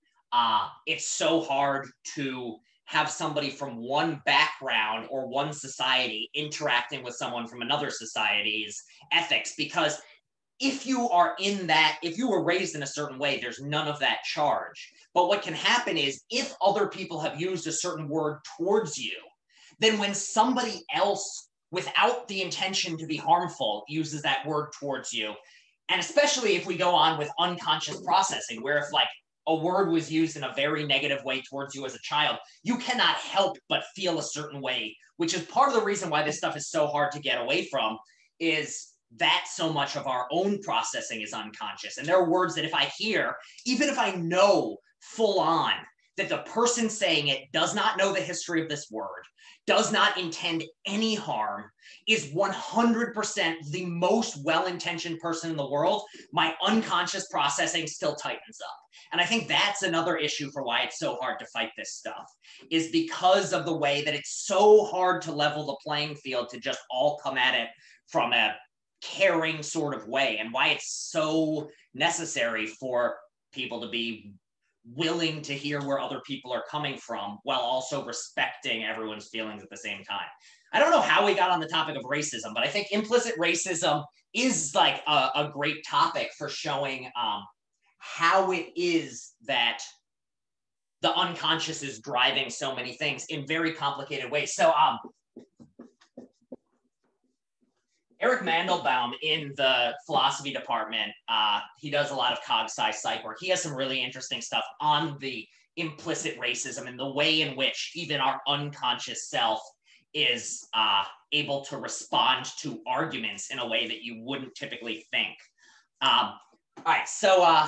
it's so hard to have somebody from one background or one society interacting with someone from another society's ethics, because if you were raised in a certain way, there's none of that charge. But what can happen is if other people have used a certain word towards you, then when somebody else, without the intention to be harmful, uses that word towards you, and especially if we go on with unconscious processing, where if like a word was used in a very negative way towards you as a child, you cannot help but feel a certain way, which is part of the reason why this stuff is so hard to get away from, is that so much of our own processing is unconscious. And there are words that if I hear, even if I know full on that the person saying it does not know the history of this word, does not intend any harm, is 100% the most well-intentioned person in the world, my unconscious processing still tightens up. And I think that's another issue for why it's so hard to fight this stuff, is because of the way that it's so hard to level the playing field, to just all come at it from a caring sort of way, and why it's so necessary for people to be willing to hear where other people are coming from while also respecting everyone's feelings at the same time. I don't know how we got on the topic of racism, but I think implicit racism is like a great topic for showing how it is that the unconscious is driving so many things in very complicated ways. So Eric Mandelbaum in the philosophy department, he does a lot of cog-sci psych work. He has some really interesting stuff on the implicit racism and the way in which even our unconscious self is able to respond to arguments in a way that you wouldn't typically think. All right, so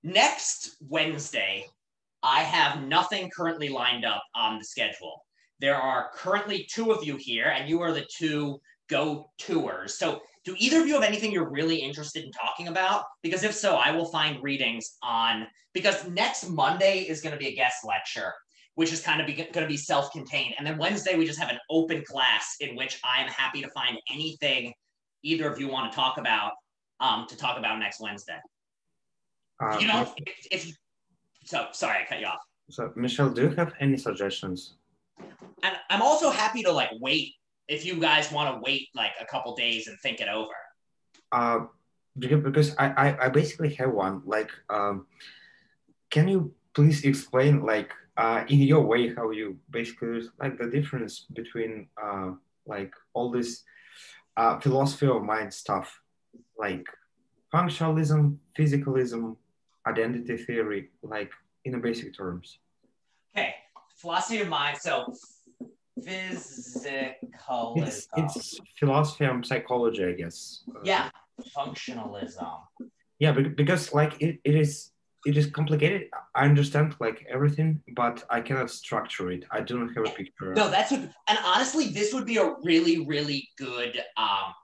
next Wednesday, I have nothing currently lined up on the schedule. There are currently 2 of you here, and you are the 2 go-tours. So do either of you have anything you're really interested in talking about? Because if so, I will find readings on, because next Monday is going to be a guest lecture, which is kind of going to be self-contained. And then Wednesday, we just have an open class in which I'm happy to find anything either of you want to talk about next Wednesday. So sorry, I cut you off. So Michelle, do you have any suggestions? And I'm also happy to like wait if you guys want to wait like a couple days and think it over. Because I basically have one. Like, can you please explain, like, in your way, how you basically like the difference between like all this philosophy of mind stuff, like functionalism, physicalism, identity theory, like in the basic terms? Okay, philosophy of mind. So physicalism. It's philosophy and psychology, I guess. Yeah, functionalism. Yeah, because like it is complicated. I understand like everything, but I cannot structure it. I don't have a picture. No, and honestly, this would be a really, really good. I'm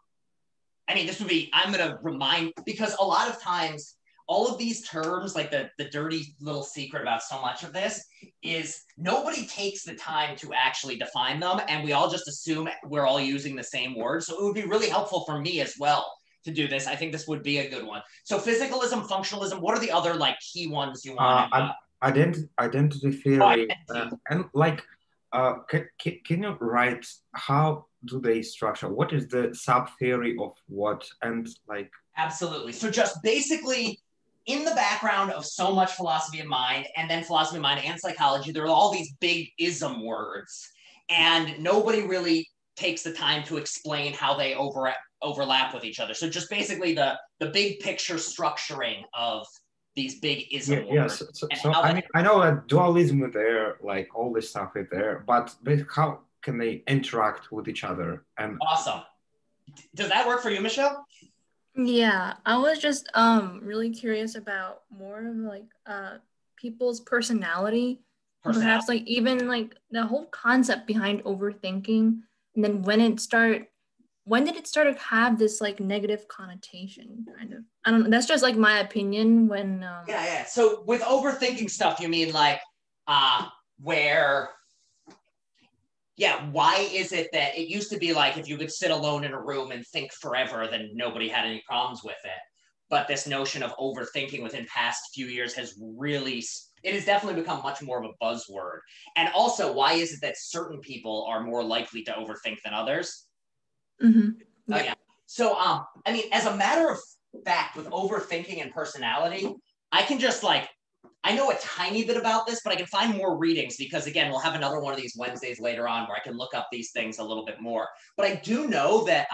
gonna remind, because a lot of times, all of these terms, like the dirty little secret about so much of this is nobody takes the time to actually define them, and we all just assume we're all using the same word. So it would be really helpful for me as well to do this. I think this would be a good one. So physicalism, functionalism, what are the other like key ones you want? Identity theory, and like, can you write how do they structure? What is the sub theory of what, and like? Absolutely. So just basically, in the background of so much philosophy of mind, and then philosophy of mind and psychology, there are all these big ism words, and nobody really takes the time to explain how they overlap with each other. So just basically the big picture structuring of these big ism Yeah. words. So I mean, I know that dualism is there, like all this stuff is there, but how can they interact with each other? And awesome. Does that work for you, Michelle? Yeah, I was just really curious about more of like people's personality, perhaps like even like the whole concept behind overthinking, and then when did it start to have this like negative connotation, kind of? I don't know. That's just like my opinion when Yeah. So with overthinking stuff, you mean like where why is it that it used to be like if you could sit alone in a room and think forever, then nobody had any problems with it. But this notion of overthinking within past few years has definitely become much more of a buzzword. And also, why is it that certain people are more likely to overthink than others? Mm-hmm. Oh, yeah. So, I mean, as a matter of fact, with overthinking and personality, I can just like, I know a tiny bit about this, but I can find more readings because, again, we'll have another one of these Wednesdays later on where I can look up these things a little bit more. But I do know that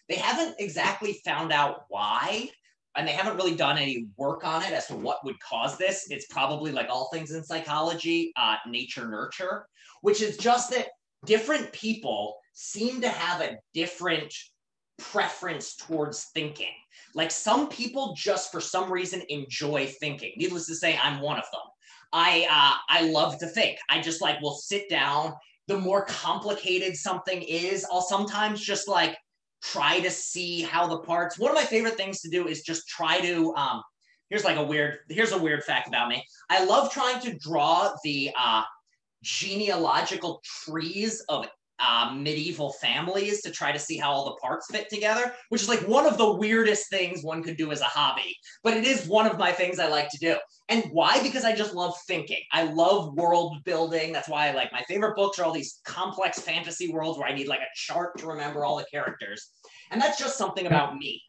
they haven't exactly found out why, and they haven't really done any work on it as to what would cause this. It's probably like all things in psychology, nature nurture, which is just that different people seem to have a different preference towards thinking. Like some people just for some reason enjoy thinking. Needless to say, I'm one of them. I love to think. I just like will sit down. The more complicated something is, I'll sometimes just like try to see how the parts. One of my favorite things to do is just try to here's a weird fact about me. I love trying to draw the genealogical trees of medieval families to try to see how all the parts fit together, which is like one of the weirdest things one could do as a hobby. But it is one of my things I like to do. And why? Because I just love thinking. I love world building. That's why I like my favorite books are all these complex fantasy worlds where I need like a chart to remember all the characters. And that's just something about me.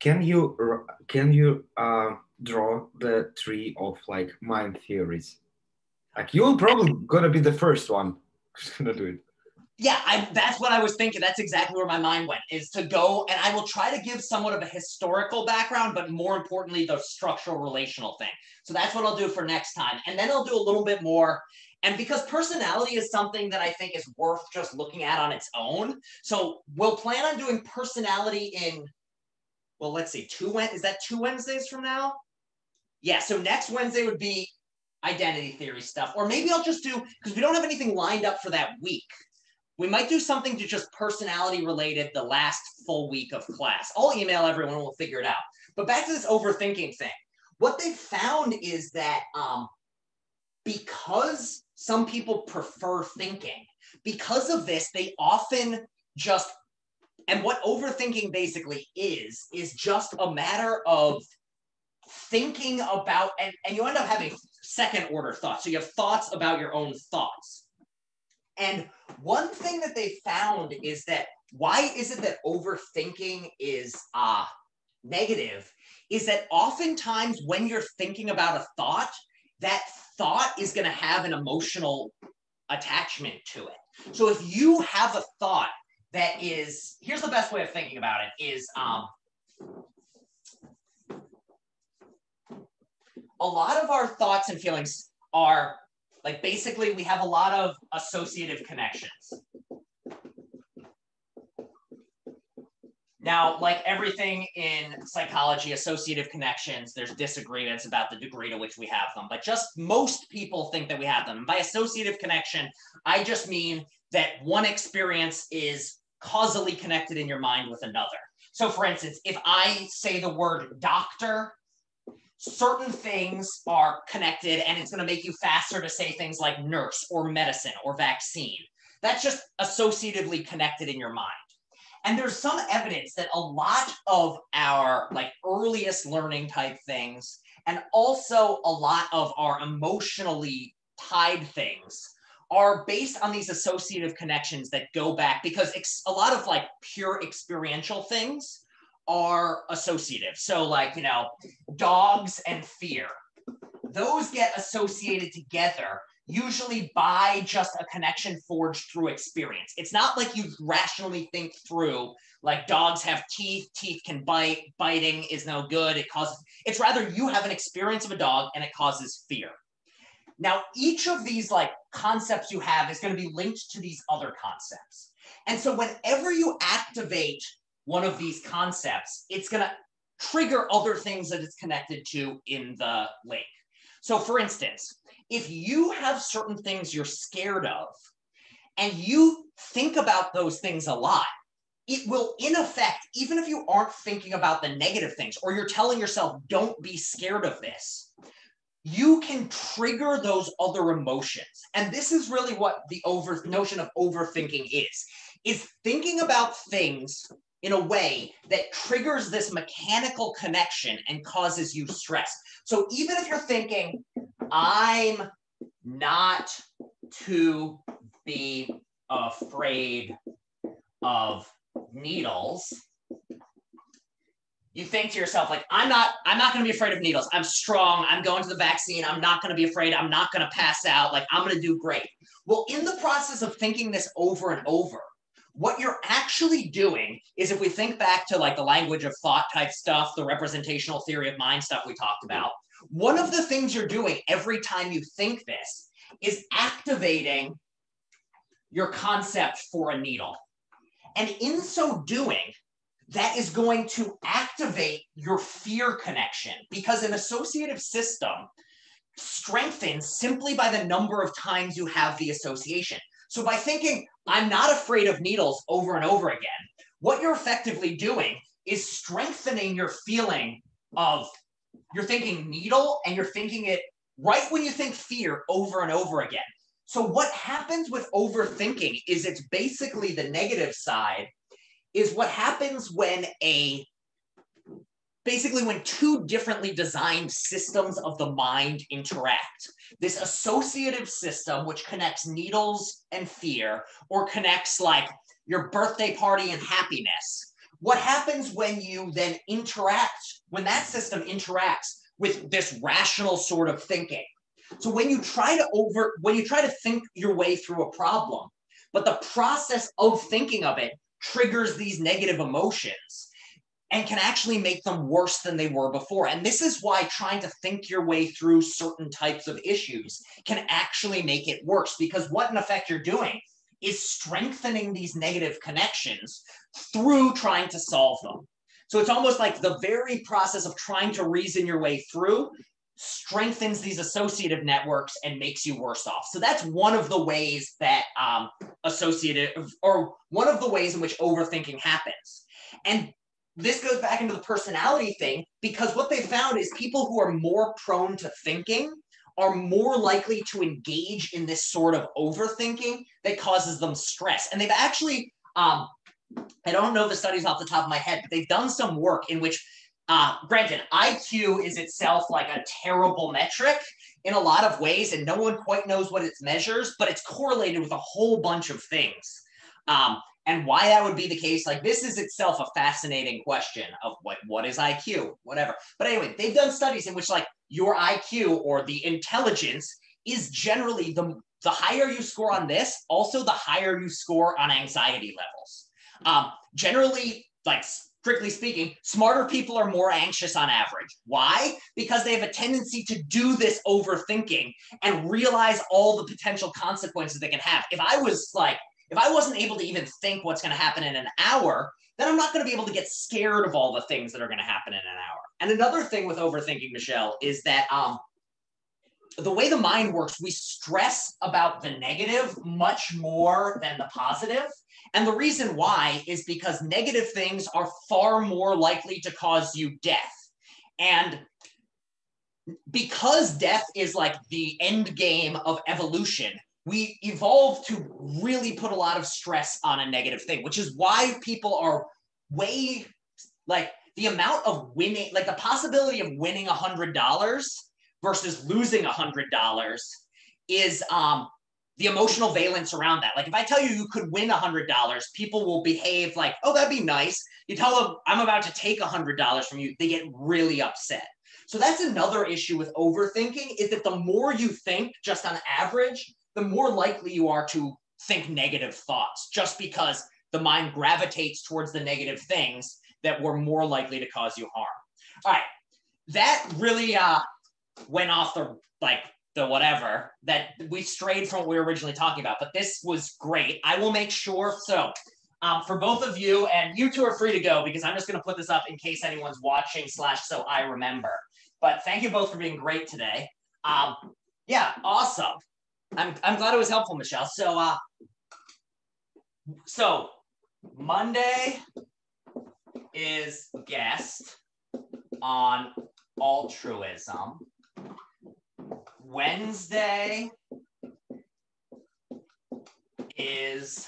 Can you draw the tree of like mind theories? Like you're probably gonna be the first one who's gonna do it. Yeah, that's what I was thinking. That's exactly where my mind went, is to go, and I will try to give somewhat of a historical background, but more importantly, the structural relational thing. So that's what I'll do for next time. And then I'll do a little bit more. And because personality is something that I think is worth just looking at on its own. So we'll plan on doing personality in, well, let's see, is that 2 Wednesdays from now? Yeah, so next Wednesday would be identity theory stuff. Or maybe I'll just do, because we don't have anything lined up for that week. We might do something to just personality related the last full week of class. I'll email everyone and we'll figure it out. But back to this overthinking thing. What they found is that because some people prefer thinking, because of this, they often just, and what overthinking basically is just a matter of thinking about, and you end up having second order thoughts. So you have thoughts about your own thoughts. And one thing that they found is that why is it that overthinking is negative is that oftentimes when you're thinking about a thought, that thought is going to have an emotional attachment to it. So if you have a thought that is, here's the best way of thinking about it, is a lot of our thoughts and feelings are like, basically, we have a lot of associative connections. Now, like everything in psychology, associative connections, there's disagreements about the degree to which we have them, but just most people think that we have them. And by associative connection, I just mean that one experience is causally connected in your mind with another. So for instance, if I say the word doctor, certain things are connected and it's going to make you faster to say things like nurse or medicine or vaccine. That's just associatively connected in your mind. And there's some evidence that a lot of our like earliest learning type things and also a lot of our emotionally tied things are based on these associative connections that go back, because a lot of like pure experiential things are associative. So like, you know, dogs and fear, those get associated together usually by just a connection forged through experience. It's not like you rationally think through, like dogs have teeth, teeth can bite, biting is no good, it causes, it's rather you have an experience of a dog and it causes fear. Now, each of these like concepts you have is going to be linked to these other concepts. And so whenever you activate one of these concepts, it's going to trigger other things that it's connected to in the link. So for instance, if you have certain things you're scared of and you think about those things a lot, it will in effect, even if you aren't thinking about the negative things or you're telling yourself, don't be scared of this, you can trigger those other emotions. And this is really what the notion of overthinking is thinking about things in a way that triggers this mechanical connection and causes you stress. So even if you're thinking, I'm not to be afraid of needles, you think to yourself, like, I'm not going to be afraid of needles. I'm strong. I'm going to the vaccine. I'm not going to be afraid. I'm not going to pass out. Like, I'm going to do great. Well, in the process of thinking this over and over, what you're actually doing is, if we think back to like the language of thought type stuff, the representational theory of mind stuff we talked about, one of the things you're doing every time you think this is activating your concept for a needle. And in so doing, that is going to activate your fear connection, because an associative system strengthens simply by the number of times you have the association. So by thinking, I'm not afraid of needles over and over again, what you're effectively doing is strengthening your feeling of, you're thinking needle and you're thinking it right when you think fear over and over again. So what happens with overthinking is, it's basically the negative side, is what happens when when two differently designed systems of the mind interact. This associative system, which connects needles and fear, or connects like your birthday party and happiness. What happens when you then when that system interacts with this rational sort of thinking? So when you try to think your way through a problem, but the process of thinking of it triggers these negative emotions and can actually make them worse than they were before. And this is why trying to think your way through certain types of issues can actually make it worse, because what in effect you're doing is strengthening these negative connections through trying to solve them. So it's almost like the very process of trying to reason your way through strengthens these associative networks and makes you worse off. So that's one of the ways that one of the ways in which overthinking happens. And this goes back into the personality thing, because what they found is people who are more prone to thinking are more likely to engage in this sort of overthinking that causes them stress. And they've actually, I don't know the studies off the top of my head, but they've done some work in which, granted, IQ is itself like a terrible metric in a lot of ways, and no one quite knows what it measures, but it's correlated with a whole bunch of things. And why that would be the case, like, this is itself a fascinating question of what is IQ, whatever. But anyway, they've done studies in which like your IQ, or the intelligence, is generally the higher you score on this, also the higher you score on anxiety levels. Generally, like, strictly speaking, smarter people are more anxious on average. Why? Because they have a tendency to do this overthinking and realize all the potential consequences they can have. If I wasn't able to even think what's going to happen in an hour, then I'm not going to be able to get scared of all the things that are going to happen in an hour. And another thing with overthinking, Michelle, is that the way the mind works, we stress about the negative much more than the positive. And the reason why is because negative things are far more likely to cause you death. And because death is like the end game of evolution, we evolved to really put a lot of stress on a negative thing, which is why people are way, like, the amount of winning, like the possibility of winning $100 versus losing $100 is the emotional valence around that. Like, if I tell you you could win $100, people will behave like, oh, that'd be nice. You tell them I'm about to take $100 from you, they get really upset. So that's another issue with overthinking, is that the more you think, just on average, the more likely you are to think negative thoughts, just because the mind gravitates towards the negative things that were more likely to cause you harm. All right, that really went off the whatever, that we strayed from what we were originally talking about, but this was great. I will make sure, so for both of you, and you two are free to go because I'm just gonna put this up in case anyone's watching / so I remember. But thank you both for being great today. Yeah, awesome. I'm glad it was helpful, Michelle. So Monday is guest on altruism. Wednesday is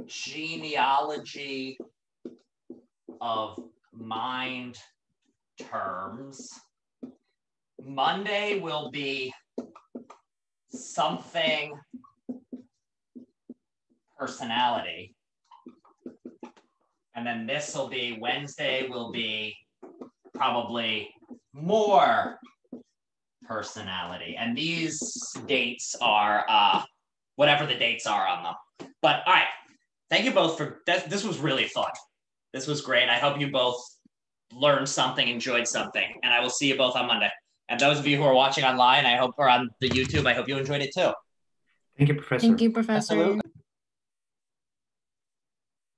genealogy of mind terms. Monday will be something personality. And then this will be, Wednesday will be probably more personality. And these dates are whatever the dates are on them. But all right, thank you both for that. This was really fun. This was great. I hope you both learned something, enjoyed something, and I will see you both on Monday. And those of you who are watching online, I hope, or on the YouTube, I hope you enjoyed it too. Thank you, Professor. Thank you, Professor. Absolutely.